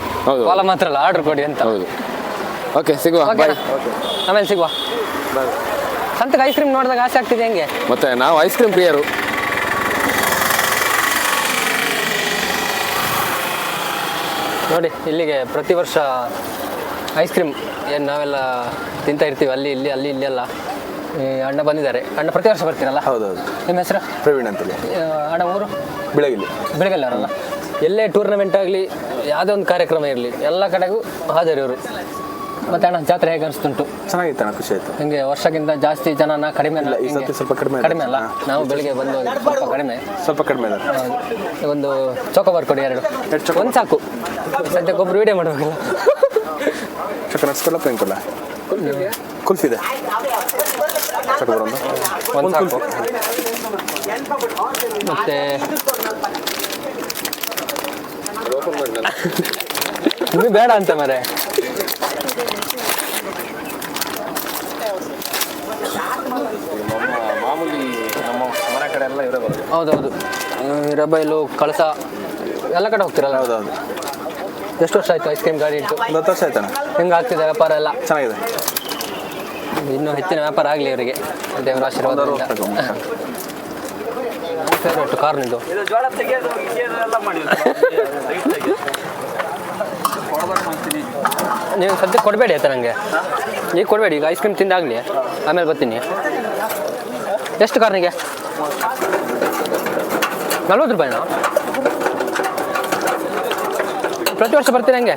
ಫಾಲೋ ಮಾತ್ರ ಅಲ್ಲ, ಆರ್ಡ್ರ್ ಕೊಡಿ ಅಂತ. ಹೌದು. ಓಕೆ, ಸಿಗುವ. ಆಮೇಲೆ ಸಿಗುವ. ಸಂತಕ್ಕೆ ಐಸ್ ಕ್ರೀಮ್ ನೋಡಿದಾಗ ಆಸೆ ಆಗ್ತಿದೆ ಹೆಂಗೆ? ಮತ್ತೆ ನಾವು ಐಸ್ ಕ್ರೀಮ್ ಪ್ರಿಯರು. ನೋಡಿ ಇಲ್ಲಿಗೆ ಪ್ರತಿ ವರ್ಷ ಐಸ್ ಕ್ರೀಮ್ ಏನು ನಾವೆಲ್ಲ ತಿಂತಾ ಇರ್ತೀವಿ, ಅಲ್ಲಿ ಇಲ್ಲಿ ಎಲ್ಲ ಅಣ್ಣ ಬಂದಿದ್ದಾರೆ. ಅಣ್ಣ ಪ್ರತಿ ವರ್ಷ ಬರ್ತೀರಲ್ಲ? ಹೌದೌದು. ನಿಮ್ಮ ಹೆಸರು? ಪ್ರವೀಣ್ ಅಂತೇಳಿ. ಅಣ್ಣ ಊರು? ಬೆಳಗಿಲ್ಲಿ ಅವರಲ್ಲ. ಎಲ್ಲೇ ಟೂರ್ನಮೆಂಟ್ ಆಗಲಿ, ಯಾವುದೇ ಒಂದು ಕಾರ್ಯಕ್ರಮ ಇರಲಿ, ಎಲ್ಲ ಕಡೆಗೂ ಹಾಜರು ಇವರು. ಮತ್ತೆ ಅಣ್ಣ ಜಾತ್ರೆ ಹೇಗೆ ಅನಿಸ್ತುಂಟು? ಚೆನ್ನಾಗಿತ್ತು ಅಣ್ಣ, ಖುಷಿ ಆಯ್ತು. ಹಿಂಗೆ ವರ್ಷಕ್ಕಿಂತ ಜಾಸ್ತಿ ಜನನ ಕಡಿಮೆ ಇಲ್ಲ, ಈ ಸರ್ತಿ ಸ್ವಲ್ಪ ಕಡಿಮೆ ಅಲ್ಲ? ನಾವು ಬೆಳಿಗ್ಗೆ ಬಂದು ಸ್ವಲ್ಪ ಕಡಿಮೆ ಒಂದು ಚೋಕೋಬಾರ್ ಕೊಡಿ, 2 ಒಂದು ಸಾಕು. ಸದ್ಯಕ್ಕೊಬ್ರು ವಿಡಿಯೋ ಮಾಡಬೇಕಲ್ಲ. ನಡ್ಸ್ಕೊಲ್ಲ ಪೆಂಕೊಲ್ಲ ಕುಲ್ಫಿದೆ ಒಂದು ಸಾಕು. ಮತ್ತೆ ಇದು ಬೇಡ ಅಂತ ಮರೆ. ಮಾಮೂಲಿ ನಮ್ಮ ಮನೆ ಕಡೆ ಎಲ್ಲ ಇವರೇ ಬರೋದು. ಹೌದೌದು. ರಬೈಲು, ಕಳಸ ಎಲ್ಲ ಕಡೆ ಹೋಗ್ತಿರಲ್ಲ? ಹೌದೌದು. ಎಷ್ಟು ವರ್ಷ ಆಯ್ತು ಐಸ್ ಕ್ರೀಮ್ ಗಾಡಿ ಇಟ್ಟು? 10 ವರ್ಷ ಆಯ್ತಾನೆ. ಹೆಂಗೆ ಆಗ್ತಿದೆ ವ್ಯಾಪಾರ ಎಲ್ಲ? ಚೆನ್ನಾಗಿದೆ. ಇನ್ನೂ ಹೆಚ್ಚಿನ ವ್ಯಾಪಾರ ಆಗಲಿ ಇವರಿಗೆ, ದೇವರ ಆಶೀರ್ವಾದ. ಫೇವ್ರೇಟ್ ಕಾರ್ನಿದು. ನೀವು ಸದ್ಯಕ್ಕೆ ಕೊಡಬೇಡಿ ಆಯ್ತಾ ನನಗೆ, ಈಗ ಕೊಡಬೇಡಿ, ಈಗ ಐಸ್ ಕ್ರೀಮ್ ತಿಂದಾಗಲಿ ಆಮೇಲೆ ಬರ್ತೀನಿ. ಎಷ್ಟು ಕಾರ್ನಿಗೆ? 40 ರೂಪಾಯಿನಾ? ಪ್ರತಿ ವರ್ಷ ಬರ್ತೀನಿ ಹಂಗೆ?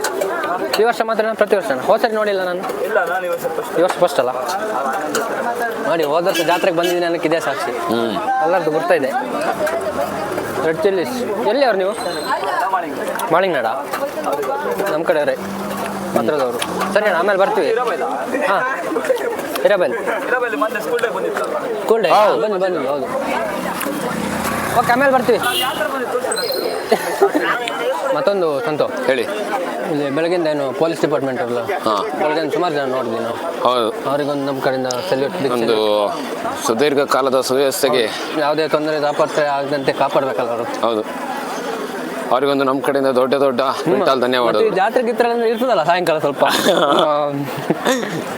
ಈ ವರ್ಷ ಮಾತ್ರ? ಪ್ರತಿ ವರ್ಷ ಹೋದ ಸರಿ ನೋಡಿಲ್ಲ ನಾನು. ಈ ವರ್ಷ ಫಸ್ಟ್ ಅಲ್ಲ ನೋಡಿ, ಹೋದ ವರ್ಷ ಜಾತ್ರೆಗೆ ಬಂದಿದ್ದೀನಿ ಅನ್ನಕ್ಕೆ ಇದೇ ಸಾಕ್ಷಿ. ಎಲ್ಲರದ್ದು ಬರ್ತಾ ಇದೆ. ರೆಡ್ ಚಿಲ್ಲೀಸ್ ಎಲ್ಲಿ ಅವ್ರು ನೀವು? ಮಾಳಿಂಗ್ನಾಡ? ನಮ್ಮ ಕಡೆಯವರೇ, ಹತ್ರದವರು. ಸರಿ ಅಣ್ಣ, ಆಮೇಲೆ ಬರ್ತೀವಿ. ಹಾಂ, ಹಿರೇಬೈಲ್ ಸ್ಕೂಲ್ ಡೇ. ಬನ್ನಿ ಬನ್ನಿ, ಹೌದು. ಓಕೆ, ಆಮೇಲೆ ಬರ್ತೀವಿ. ಮತ್ತೊಂದು ಸಂತು ಹೇಳಿ. ಇಲ್ಲಿ ಬೆಳಗಿಂದ ಏನು ಪೊಲೀಸ್ ಡಿಪಾರ್ಟ್ಮೆಂಟ್ ಅಲ್ಲ, ಬೆಳಗ್ಗೆ ಸುಮಾರು ಜನ ನೋಡಿದ್ವಿ ನಾವು. ಹೌದು, ಅವರಿಗೊಂದು ನಮ್ಮ ಕಡೆಯಿಂದ ಸಲ್ಯೂಟ್. ಒಂದು ಸುದೀರ್ಘ ಕಾಲದ ಸುವ್ಯವಸ್ಥೆಗೆ ಯಾವುದೇ ತೊಂದರೆ ತಾಪತ್ರೆ ಆಗದಂತೆ ಕಾಪಾಡಬೇಕಲ್ಲ ಅವರು. ಹೌದು, ಅವರಿಗೊಂದು ನಮ್ಮ ಕಡೆಯಿಂದ ದೊಡ್ಡ ದೊಡ್ಡ ಮಿಂಟಾಲ್ ಧನ್ಯವಾದ. ಜಾತ್ರೆ ಗಿತ್ರೆ ಇರ್ತದಲ್ಲ ಸಾಯಂಕಾಲ ಸ್ವಲ್ಪ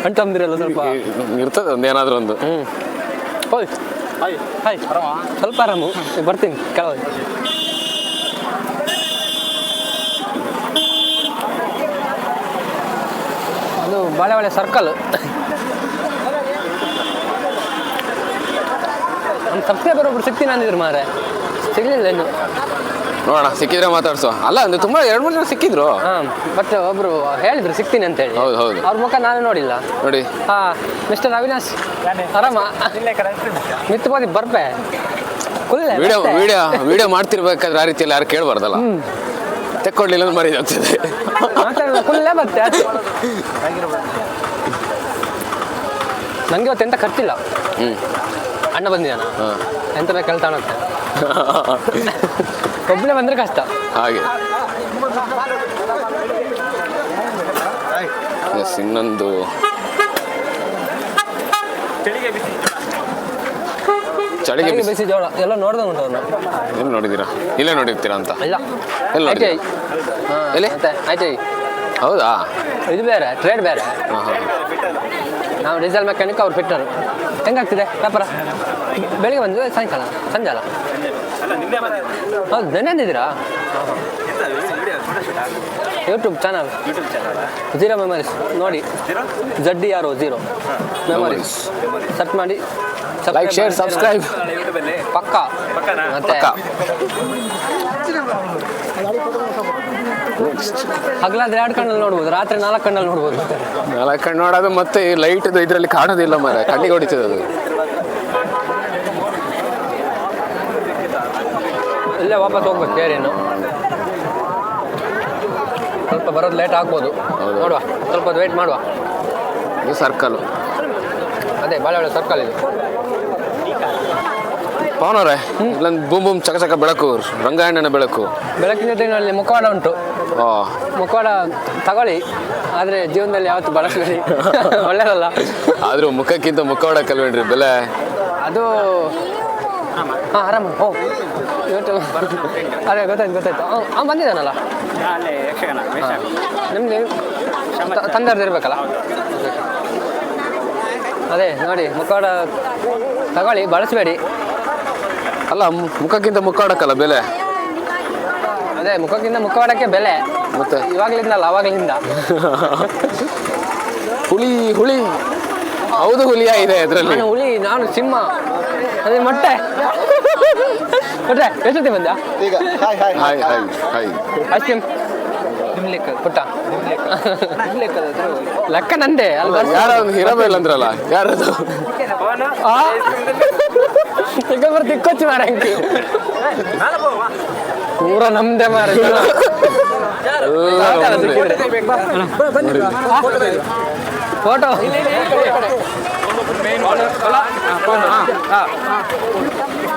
ಅಂಟಂದಿರಲ್ಲ ಸ್ವಲ್ಪ ಇರ್ತದೆ ಒಂದು ಏನಾದರೂ ಒಂದು. ಹೋಯ್ ಹಾಯ್, ಸ್ವಲ್ಪ ಆರಾಮು. ಬರ್ತೀನಿ ಕೆಳಗೆ. ಅದು ಬಾಳೆಹೊಳೆ ಸರ್ಕಲ್. ನಮ್ಮ ಸಬ್ಸ್ಕ್ರೈಬರ್ ಒಬ್ರು ಸಿಗ್ತೀನಿ ಅಂದಿದ್ರು ಮಾರೆ, ಸಿಗ್ಲಿಲ್ಲ ಇನ್ನು. ನೋಡೋಣ, ಸಿಕ್ಕಿದ್ರೆ ಮಾತಾಡ್ಸೋ. ಅಲ್ಲ ಅಂದ್ರೆ ತುಂಬಾ 2-3 ಜನ ಸಿಕ್ಕಿದ್ರು. ಬಟ್ ಒಬ್ರು ಹೇಳಿದ್ರು ಸಿಗ್ತೀನಿ ಅಂತ ಹೇಳಿ. ಹೌದು ಹೌದು, ಅವ್ರ ಮುಖ ನಾನು ನೋಡಿಲ್ಲ ನೋಡಿ. ಮಿಸ್ಟರ್ ಅವಿನಾಶ್ ಆರಾಮ? ಮಿತ್ತಬೋದಿ ಬರ್ಪೆ ವಿಡಿಯೋ ಮಾಡ್ತಿರ್ಬೇಕಾದ್ರೆ ಆ ರೀತಿಯಲ್ಲಿ ಯಾರು ಕೇಳಬಾರ್ದಲ್ಲ. ತೆಕ್ಕೊಡ್ಲಿಲ್ಲ ಅಂದ್ರೆ ಮರಿ ಆಗ್ತದೆ. ಕುಲ್ಲೇ ಮತ್ತೆ ನಂಗೆ ಇವತ್ತು ಎಂತ ಖರ್ಚಿಲ್ಲ. ಅಣ್ಣ ಬಂದಿದ್ದಾನ, ಎಂತ ಬೇಕು ಕೇಳ್ತಾ ಹೋಗ್ತೆ. ಒಬ್ಬನೇ ಬಂದ್ರೆ ಕಷ್ಟ ಹಾಗೆ. ಇನ್ನೊಂದು ಚಳಿಗೆ ಬಿಸಿ ಜೋಳ ಎಲ್ಲ ನೋಡ್ದೆ ಉಂಟು. ಎಲ್ಲಿ ನೋಡಿದ್ದೀರಾ? ಇಲ್ಲೇ ನೋಡಿರ್ತೀರಾ ಅಂತ? ಇಲ್ಲ, ಎಲ್ಲಿ ಆಯ್ತು. ಹೌದಾ? ಇದು ಬೇರೆ, ಟ್ರೇಡ್ ಬೇರೆ. ನಾವು ಡೀಸೆಲ್ ಮೆಕ್ಯಾನಿಕ್, ಅವ್ರು ಫಿಟ್ಟರು. ಹೆಂಗಾಗ್ತಿದೆ ವ್ಯಾಪಾರ? ಬೆಳಿಗ್ಗೆ ಬಂದಿದೆ, ಸಾಯಂಕಾಲ ಸಂಜಾಲ? ಹೌದು, ನೆನ್ನೆ ಅಂದಿದ್ದೀರಾ? ಯೂಟ್ಯೂಬ್ ಚಾನಲ್ ಝೀರೋ ಮೆಮರೀಸ್ ನೋಡಿ. ZERO ಮೆಮರೀಸ್ ಸರ್ಚ್ ಮಾಡಿ. ಲೈಕ್, ಶೇರ್, ಸಬ್ಸ್ಕ್ರೈಬ್ ಪಕ್ಕ. ಮತ್ತೆ ಹಗಲಾದ್ರೆ 2 ಕಣ್ಣಲ್ಲಿ ನೋಡ್ಬೋದು, ರಾತ್ರಿ 4 ಕಣ್ಣಲ್ಲಿ ನೋಡ್ಬೋದು. 4 ಕಣ್ಣು ನೋಡೋದು ಮತ್ತೆ ಲೈಟ್ ಇದರಲ್ಲಿ ಕಾಣೋದಿಲ್ಲ ಮರ, ಕಣ್ಣಿಗೆ ಹೊಡಿತದೆ ಅದು. ಇಲ್ಲೇ ವಾಪಸ್ ಹೋಗ್ಬೇಕು ಕೇರೇನು. ಸ್ವಲ್ಪ ಬರೋದು ಲೇಟ್ ಆಗ್ಬೋದು, ನೋಡುವ. ಸ್ವಲ್ಪ ಹೊತ್ತು ವೆಯ್ಟ್ ಮಾಡುವ. ಇದು ಸರ್ಕಲ್, ಅದೇ ಬಾಳೆಹೊಳೆ ಸರ್ಕಲ್ ಇದು. ಪವನವ್ರೆ, ಇಲ್ಲೊಂದು ಬೂಮ್ ಬೂಮ್ ಚಕ ಚಕ ಬೆಳಕು, ರಂಗಾಯಣನ ಬೆಳಕು. ಬೆಳಕಿನ ಜೊತೆಯಲ್ಲಿ ಮುಖವಾಡ ಉಂಟು. ಮುಖವಾಡ ತಗೊಳ್ಳಿ, ಆದರೆ ಜೀವನದಲ್ಲಿ ಯಾವತ್ತು ಬಳಸಬೇಡಿ, ಒಳ್ಳೆಯದಲ್ಲ. ಆದರೂ ಮುಖಕ್ಕಿಂತ ಮುಖವಾಡ ಕಲ್ವೇನ್ರಿ ಬೆಲೆ. ಅದು ಆರಾಮ. ಯೂಟ್ಯೂಬ್ ಅದೇ ಗೊತ್ತಾಯ್ತು. ಅವ್ನು ಬಂದಿದ್ದಾನಲ್ಲ, ನಿಮ್ಗೆ ತಂದರ್ದು ಇರ್ಬೇಕಲ್ಲ. ಅದೇ ನೋಡಿ, ಮುಖವಾಡ ತಗೊಳ್ಳಿ, ಬಳಸಬೇಡಿ. ಅಲ್ಲ, ಮುಖಕ್ಕಿಂತ ಮುಖವಾಡಕ್ಕಲ್ಲ ಬೆಲೆ. ಅದೇ ಮುಖಕ್ಕಿಂತ ಮುಖವಾಡಕ್ಕೆ ಬೆಲೆ. ಮತ್ತೆ ಇವಾಗ್ಲಿಂದಲ್ಲ, ಅವಾಗ್ಲಿಂದ. ಹುಳಿ ಹೌದು, ಹುಲಿಯ ಇದೆ ಅದರಲ್ಲಿ. ನಾನು ಹುಲಿ, ನಾನು ಸಿಂಹ, ಅದೇ ಮೊಟ್ಟೆ. ಎಷ್ಟೊತ್ತಿ ಬಂದ? ಹಾಯ್ ಐಸ್ ಕ್ರೀಮ್ ಪುಟ್ಟ ಲೆಕ್ಕ ನಂದೆ ಅಲ್ಲ. ಯಾರ ಹಿರಬೇಲ್ ಅಂದ್ರಲ್ಲ, ಯಾರದು? ತಿಕ್ಕೊಚ್ಚಿ ಮಾರ ಪೂರ ನಮ್ದೆ ಮಾರ. ಫೋಟೋ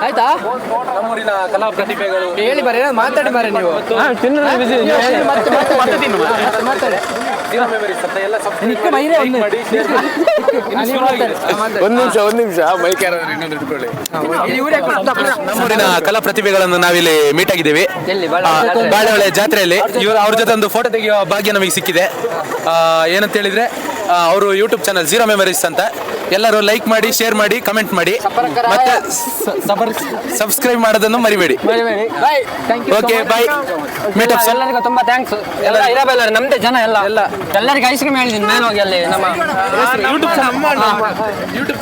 ಆಯ್ತಾ? ನಮ್ಮೂರಿನ ಕಲಾ ಪ್ರತಿಭೆಗಳು ಹೇಳಿ ಬರ್ರಿ, ಮಾತಾಡಿ ಬರ್ರಿ ನೀವು. ಒಂದ್ ನಿಮಿಷ ಮೈಕ್ ಯಾರಾದ್ರೂ ಇನ್ನೊಂದು ಇಟ್ಕೊಳ್ಳಿ. ನಮ್ಮೂರಿನ ಕಲಾ ಪ್ರತಿಭೆಗಳನ್ನು ನಾವಿಲ್ಲಿ ಮೀಟ್ ಆಗಿದ್ದೀವಿ ಬಾಳೆಹೊಳೆ ಜಾತ್ರೆಯಲ್ಲಿ. ಅವ್ರ ಜೊತೆ ಒಂದು ಫೋಟೋ ತೆಗೆಯುವ ಭಾಗ್ಯ ನಮಗೆ ಸಿಕ್ಕಿದೆ. ಏನಂತ ಹೇಳಿದ್ರೆ ಅವರು ಯೂಟ್ಯೂಬ್ ಚಾನಲ್ ಝೀರೋ ಮೆಮರೀಸ್ ಅಂತ. ಎಲ್ಲರೂ ಲೈಕ್ ಮಾಡಿ, ಶೇರ್ ಮಾಡಿ, ಕಮೆಂಟ್ ಮಾಡಿ, ಮತ್ತೆ ಸಬ್ಸ್ಕ್ರೈಬ್ ಮಾಡೋದನ್ನು ಮರಿಬೇಡಿ. ಓಕೆ, ಬಾಯ್. ಎಲ್ಲರಿಗೂ ತುಂಬಾ ಥ್ಯಾಂಕ್ಸ್. ಎಲ್ಲ ಇರಬಲ್ಲ ನಮ್ದೇ ಜನ ಎಲ್ಲ ಎಲ್ಲರಿಗೂ ಐಸ್ ಕ್ರೀಮ್ ಹೇಳಿದ್ದೀನಿ ಮೇಲೆ ಹೋಗಿ ಅಲ್ಲಿ ನಮ್ಮ ಯೂಟ್ಯೂಬ್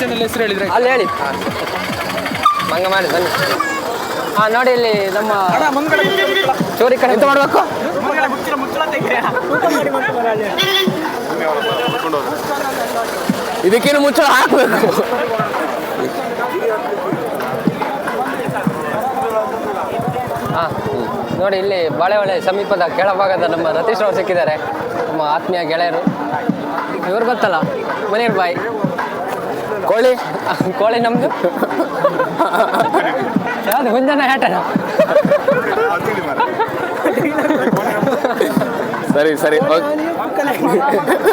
ಚಾನಲ್ ಹೆಸರು ಹೇಳಿದ್ರೆ ಅಲ್ಲಿ ಹೇಳಿ ಹಂಗ ಮಾಡಿ ಬನ್ನಿ. ನೋಡಿ ಇಲ್ಲಿ ನಮ್ಮ ಚೋರಿ ಕಡೆ ಎಂತ ಮಾಡ್ಬೇಕು ಇದಕ್ಕೇನು ಮುಚ್ಚಳ ಹಾಕ್ಬೇಕು. ನೋಡಿ ಇಲ್ಲಿ ಬಾಳೆಹೊಳೆ ಸಮೀಪದ ಕೆಳಭಾಗದ ನಮ್ಮ ರತೀಶ್ ಅವರು ಸಿಕ್ಕಿದ್ದಾರೆ, ನಮ್ಮ ಆತ್ಮೀಯ ಗೆಳೆಯರು. ಇವ್ರು ಗೊತ್ತಲ್ಲ, ಮನೀರ್ ಬಾಯ್. ಕೋಳಿ ನಮ್ದು ಯಾವ್ದು ಮುಂಜಾನೆ ಆಟನ. ಸರಿ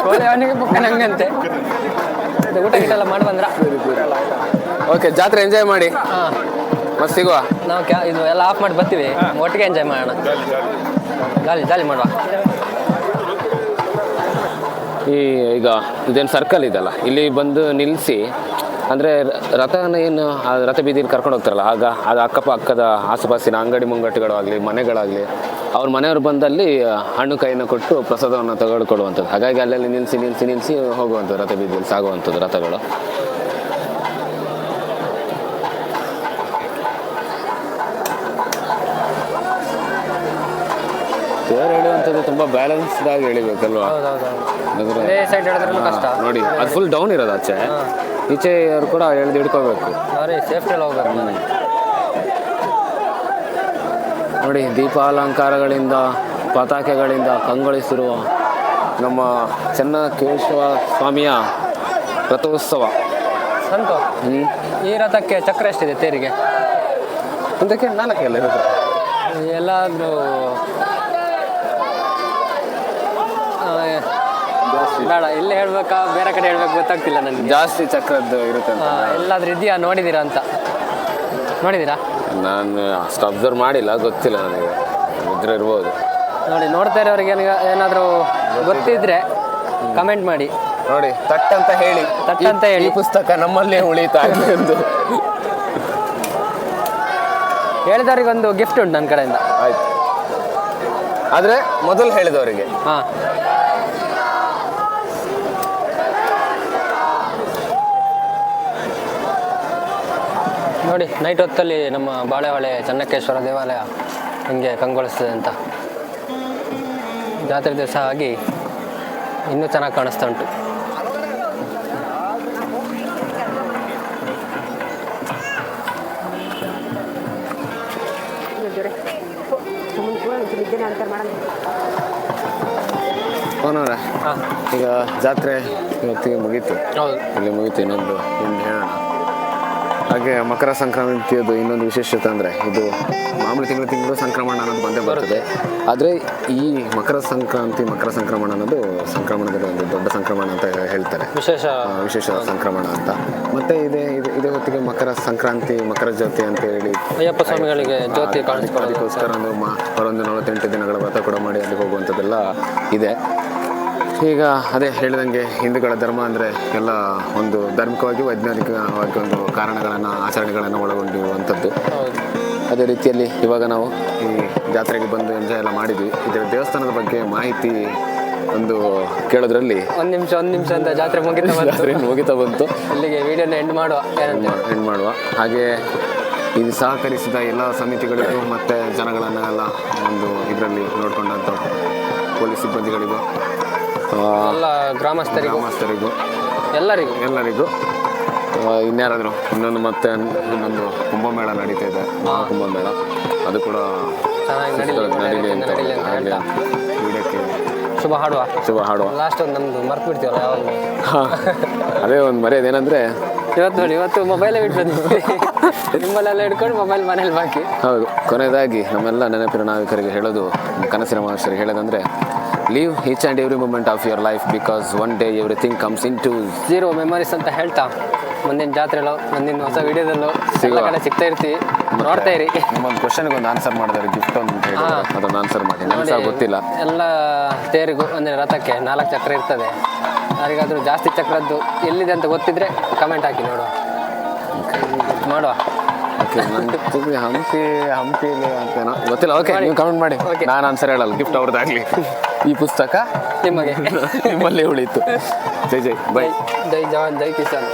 ಕೋಳಿ ಅವನಿಗೆ ಪಕ್ಕ ನಂಗಂತೆ. ಊಟ ಗಿಟ ಎಲ್ಲ ಮಾಡಿ ಬಂದ್ರ? ಓಕೆ, ಜಾತ್ರೆ ಎಂಜಾಯ್ ಮಾಡಿ. ಮತ್ತೆ ಸಿಗುವ. ನಾವು ಇದು ಎಲ್ಲ ಆಫ್ ಮಾಡಿ ಬರ್ತೀವಿ, ಒಟ್ಟಿಗೆ ಎಂಜಾಯ್ ಮಾಡೋಣ, ಜಾಲಿ ಮಾಡುವ. ಈಗ ಇದೇನು ಸರ್ಕಲ್ ಇದಲ್ಲ, ಇಲ್ಲಿ ಬಂದು ನಿಲ್ಲಿಸಿ ಅಂದರೆ ರಥನ ಏನು ರಥ ಬೀದಿಯಲ್ಲಿ ಕರ್ಕೊಂಡು ಹೋಗ್ತಾರಲ್ಲ, ಆಗ ಅದು ಅಕ್ಕಪಕ್ಕದ ಆಸುಪಾಸಿನ ಅಂಗಡಿ ಮುಂಗಟ್ಟುಗಳು ಆಗಲಿ, ಮನೆಗಳಾಗಲಿ, ಅವ್ರ ಮನೆಯವ್ರು ಬಂದಲ್ಲಿ ಹಣ್ಣು ಕೈಯನ್ನು ಕೊಟ್ಟು ಪ್ರಸಾದವನ್ನು ತೆಗೆದುಕೊಡುವಂಥದ್ದು. ಹಾಗಾಗಿ ಅಲ್ಲೆಲ್ಲಿ ನಿಲ್ಲಿಸಿ ಹೋಗುವಂಥದ್ದು, ರಥ ಬೀದಿಯಲ್ಲಿ ಸಾಗುವಂಥದ್ದು ರಥಗಳು. ದೇವರು ಎಳೆಯುವಂಥದ್ದು ತುಂಬ ಬ್ಯಾಲೆನ್ಸ್ಡ್ ಆಗಿ ಎಳಿಬೇಕಲ್ವಾ? ನೋಡಿ, ಅದು ಫುಲ್ ಡೌನ್ ಇರೋದು ಆಚೆ, ಈಚೆ ಅವರು ಕೂಡ ಎಳೆದು ಹಿಡ್ಕೋಬೇಕು. ನೋಡಿ, ದೀಪಾಲಂಕಾರಗಳಿಂದ, ಪತಾಕೆಗಳಿಂದ ಕಂಗೊಳಿಸಿರುವ ನಮ್ಮ ಚೆನ್ನಕೇಶವ ಸ್ವಾಮಿಯ ರಥೋತ್ಸವ. ಸಂತು, ಈ ರಥಕ್ಕೆ ಚಕ್ರ ಎಷ್ಟಿದೆ ತೇರಿಗೆ? ಇದಕ್ಕೆ 4 ಎಲ್ಲ ಇರುತ್ತೆ. ಎಲ್ಲಾದ್ರೂ ಬೇಡ, ಇಲ್ಲಿ ಹೇಳ್ಬೇಕಾ ಬೇರೆ ಕಡೆ ಹೇಳ್ಬೇಕು ಗೊತ್ತಾಗ್ತಿಲ್ಲ ನನಗೆ. ಜಾಸ್ತಿ ಚಕ್ರದ್ದು ಇರುತ್ತೆ ಅಂತ ಎಲ್ಲಾದ್ರೂ ಇದೆಯಾ, ನೋಡಿದ್ದೀರಾ? ನಾನು ಅಷ್ಟು ಅಬ್ಸರ್ವ್ ಮಾಡಿಲ್ಲ, ಗೊತ್ತಿಲ್ಲ ನನಗೆ. ಇದ್ರೆ ಇರ್ಬೋದು. ನೋಡಿ, ನೋಡ್ತಾ ಇರೋರಿಗೆ ಏನಾದರೂ ಗೊತ್ತಿದ್ರೆ ಕಮೆಂಟ್ ಮಾಡಿ. ನೋಡಿ, ತಟ್ಟಂತ ಹೇಳಿ ಈ ಪುಸ್ತಕ ನಮ್ಮಲ್ಲೇ ಉಳಿತಾ ಎಂದು ಹೇಳಿದವರಿಗೊಂದು ಗಿಫ್ಟ್ ಉಂಟು ನನ್ನ ಕಡೆಯಿಂದ. ಆಯ್ತು, ಆದರೆ ಮೊದಲು ಹೇಳಿದವರಿಗೆ. ನೋಡಿ, ನೈಟ್ ಹೊತ್ತಲ್ಲಿ ನಮ್ಮ ಬಾಳೆಹೊಳೆ ಚೆನ್ನಕೇಶ್ವರ ದೇವಾಲಯ ಹಿಂಗೆ ಕಂಗೊಳಿಸ್ತದೆ ಅಂತ. ಜಾತ್ರೆ ದಿವಸ ಆಗಿ ಇನ್ನೂ ಚೆನ್ನಾಗಿ ಕಾಣಿಸ್ತಾ ಉಂಟು. ಈಗ ಜಾತ್ರೆ ಇವತ್ತಿಗೆ ಮುಗೀತು. ಹೌದು, ಇಲ್ಲಿ ಮುಗೀತು. ಇನ್ನೊಂದು ಹೇಳೋಣ. ಹಾಗೆ ಮಕರ ಸಂಕ್ರಾಂತಿಯದು ಇನ್ನೊಂದು ವಿಶೇಷತೆ ಅಂದರೆ, ಇದು ಮಾಮೂಲಿ ತಿಂಗಳು ಸಂಕ್ರಮಣ ಅನ್ನೋದು ಬಂದೇ ಬರ್ತದೆ. ಆದರೆ ಈ ಮಕರ ಸಂಕ್ರಮಣ ಅನ್ನೋದು ಸಂಕ್ರಮಣದಲ್ಲಿ ಒಂದು ದೊಡ್ಡ ಸಂಕ್ರಮಣ ಅಂತ ಹೇಳ್ತಾರೆ, ವಿಶೇಷ ಸಂಕ್ರಮಣ ಅಂತ. ಮತ್ತು ಇದೇ ಹೊತ್ತಿಗೆ ಮಕರ ಸಂಕ್ರಾಂತಿ, ಮಕರ ಜ್ಯೋತಿ ಅಂತ ಹೇಳಿ ಅಯ್ಯಪ್ಪ ಸ್ವಾಮಿಗಳಿಗೆ ಜ್ಯೋತಿ ಅದಕ್ಕೋಸ್ಕರ ಒಂದು 48 ದಿನಗಳ ವ್ರತ ಕೂಡ ಮಾಡಿ ಅಲ್ಲಿ ಹೋಗುವಂಥದ್ದೆಲ್ಲ ಇದೆ. ಈಗ ಅದೇ ಹೇಳಿದಂಗೆ ಹಿಂದೂಗಳ ಧರ್ಮ ಅಂದರೆ ಎಲ್ಲ ಒಂದು ಧಾರ್ಮಿಕವಾಗಿ, ವೈಜ್ಞಾನಿಕವಾಗಿ ಒಂದು ಕಾರಣಗಳನ್ನು, ಆಚರಣೆಗಳನ್ನು ಒಳಗೊಂಡಿರುವಂಥದ್ದು. ಅದೇ ರೀತಿಯಲ್ಲಿ ಇವಾಗ ನಾವು ಈ ಜಾತ್ರೆಗೆ ಬಂದು ಎಂಜಾಯ್ ಎಲ್ಲ ಮಾಡಿದ್ವಿ. ಇದರ ದೇವಸ್ಥಾನದ ಬಗ್ಗೆ ಮಾಹಿತಿ ಒಂದು ಕೇಳೋದ್ರಲ್ಲಿ ಒಂದು ನಿಮಿಷ ಅಂತ ಜಾತ್ರೆ ಮುಗಿತಾ ಬಂತು. ಇಲ್ಲಿಗೆ ವಿಡಿಯೋನ ಎಂಡ್ ಮಾಡುವ. ಹಾಗೆ ಇದು ಸಹಕರಿಸಿದ ಎಲ್ಲ ಸಮಿತಿಗಳಿಗೂ ಮತ್ತು ಜನಗಳನ್ನೆಲ್ಲ ಒಂದು ಇದರಲ್ಲಿ ನೋಡಿಕೊಂಡಂಥ ಪೊಲೀಸ್ ಸಿಬ್ಬಂದಿಗಳಿಗೂ, ಎಲ್ಲ ಗ್ರಾಮಸ್ಥರಿಗೂ ಎಲ್ಲರಿಗೂ ಇನ್ಯಾರಾದರೂ ಇನ್ನೊಂದು ಕುಂಭಮೇಳ ನಡೀತಾ ಇದೆ, ಕುಂಭಮೇಳ. ಅದು ಕೂಡ ನಡೀಲಿ ಅಂತ ವಿಡಿಯೋಕ್ಕೆ ಶುಭ ಹಾಡುವ. ಲಾಸ್ಟ್ ಒಂದು ನಮ್ದು ಮರ್ತು ಬಿಡ್ತೀವಲ್ಲ ಯಾವಾಗ. ಅದೇ ಒಂದು ಮರ್ಯಾದೇನೆಂದರೆ ಇವತ್ತು ಮೊಬೈಲೇ ಬಿಟ್ಟು ನಿಮ್ಮಲ್ಲೆಲ್ಲ ಹಿಡ್ಕೊಂಡು ಮೊಬೈಲ್ ಮನೇಲಿ ಬಾಕಿ. ಹೌದು. ಕೊನೆಯದಾಗಿ ನಮ್ಮೆಲ್ಲ ನೆನಪಿನ ನಾವಿಕರಿಗೆ ಹೇಳೋದು, ಕನಸಿನ ಮನುಷ್ಯರಿಗೆ ಹೇಳೋದಂದರೆ, live each and every moment of your life because one day everything comes in to zero memories ಅಂತ ಹೇಳ್ತಾ, ಮುಂದಿನ ಜಾತ್ರೆಲೋ ಮುಂದಿನ ಹೊಸ ವಿಡಿಯೋದಲ್ಲೂ ಕಡೆ ಸಿಗ್ತಾ ಇರ್ತೀವಿ, ನೋಡ್ತಾ ಇರಿ. ನಿಮ್ಮೊಂದು ಕ್ವಶನ್ಗೆ ಒಂದು ಆನ್ಸರ್ ಮಾಡಿದಾರೆ, ಗಿಫ್ಟ್ ಅಂತ ಹೇಳಿ ಅದನ್ನು ಆನ್ಸರ್ ಮಾಡಿ. ನನಗೆ ಗೊತ್ತಿಲ್ಲ. ಎಲ್ಲ ತೇರಿಗೂ ಅಂದರೆ ರಥಕ್ಕೆ 4 ಚಕ್ರ ಇರ್ತದೆ. ಯಾರಿಗಾದ್ರೂ ಜಾಸ್ತಿ ಚಕ್ರದ್ದು ಎಲ್ಲಿದೆ ಅಂತ ಗೊತ್ತಿದ್ರೆ ಕಮೆಂಟ್ ಹಾಕಿ ನೋಡುವ ಮಾಡುವ. ಓಕೆ ಹಂಪಿಲಿ ಅಂತೇನೋ ಗೊತ್ತಿಲ್ಲ. ಓಕೆ ನೀವು ಕಮೆಂಟ್ ಮಾಡಿ, Okay. ನಾನು ಆನ್ಸರ್ ಹೇಳಲ್ಲ, ಗಿಫ್ಟ್ ಅವ್ರದ್ದಾಗಲಿ. ಈ ಪುಸ್ತಕ ನಿಮಗೆ ನಿಮ್ಮಲ್ಲೇ ಉಳಿತು. ಜೈ ಜೈ ಬೈ. ಜೈ ಜವಾನ್ ಜೈ ಕಿಸಾನ್.